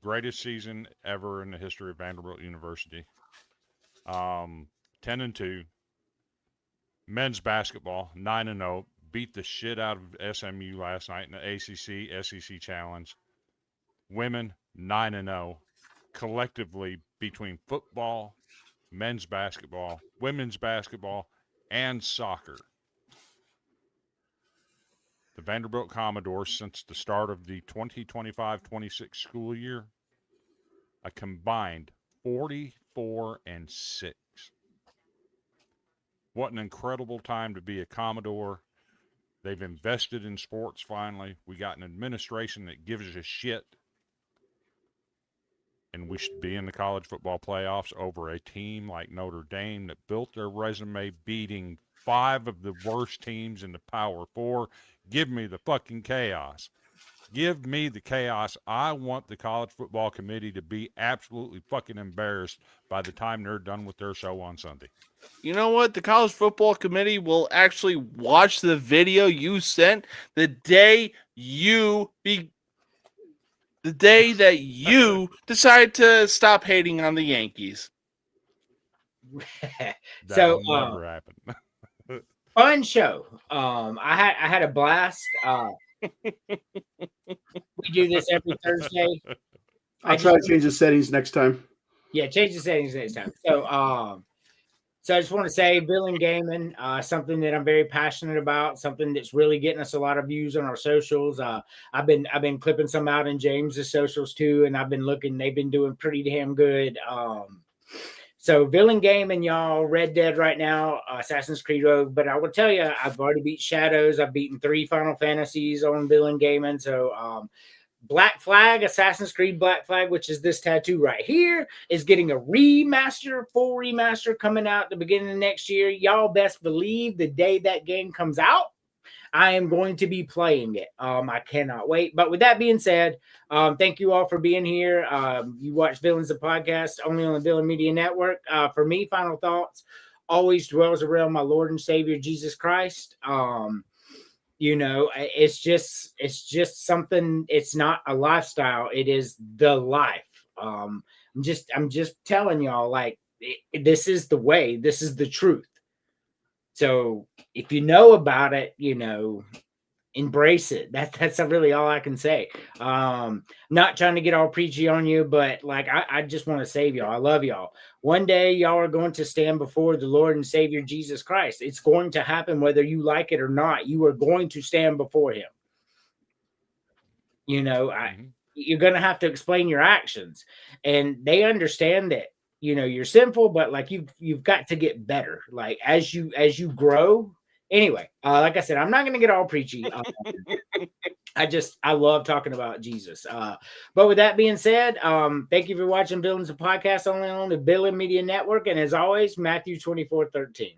Greatest season ever in the history of Vanderbilt University. 10-2. Men's basketball 9-0. Beat the shit out of SMU last night in the ACC SEC Challenge. Women 9-0. Collectively between football, men's basketball, women's basketball, and soccer. The Vanderbilt Commodores, since the start of the 2025-26 school year, a combined 44-6. What an incredible time to be a Commodore. They've invested in sports finally. We got an administration that gives a shit. And we should be in the college football playoffs over a team like Notre Dame that built their resume beating 5 of the worst teams in the Power 4. Give me the fucking chaos. Give me the chaos. I want the college football committee to be absolutely fucking embarrassed by the time they're done with their show on Sunday. You know what? The college football committee will actually watch the video you sent the day that you decide to stop hating on the Yankees. So That'll never happen. fun show. I had a blast. We do this every Thursday. I'll try to change the settings next time. Yeah, change the settings next time. So I just want to say, Villain Gaming, something that I'm very passionate about, something that's really getting us a lot of views on our socials. I've been clipping some out in James's socials too, and I've been looking. They've been doing pretty damn good. So Villain Gaming, y'all, Red Dead right now, Assassin's Creed Rogue. But I will tell you, I've already beat Shadows. I've beaten 3 Final Fantasies on Villain Gaming. So Black Flag, Assassin's Creed Black Flag, which is this tattoo right here, is getting a remaster, full remaster coming out at the beginning of next year. Y'all best believe the day that game comes out, I am going to be playing it. I cannot wait. But with that being said, thank you all for being here. You watch Villains the Podcast only on the Villain Media Network. For me, final thoughts always dwells around my Lord and Savior Jesus Christ. You know, it's just something. It's not a lifestyle. It is the life. I'm just telling y'all, like, this is the way. This is the truth. So if you know about it, you know, embrace it. That's really all I can say. Not trying to get all preachy on you, but like, I just want to save y'all. I love y'all. One day y'all are going to stand before the Lord and Savior Jesus Christ. It's going to happen whether you like it or not. You are going to stand before him. You know, you're going to have to explain your actions, and they understand that, you know, you're sinful, but like you've got to get better. Like as you grow. Anyway, like I said, I'm not going to get all preachy. I love talking about Jesus. But with that being said, thank you for watching Buildings a Podcast only on the Villain Media Network. And as always, Matthew 24:13.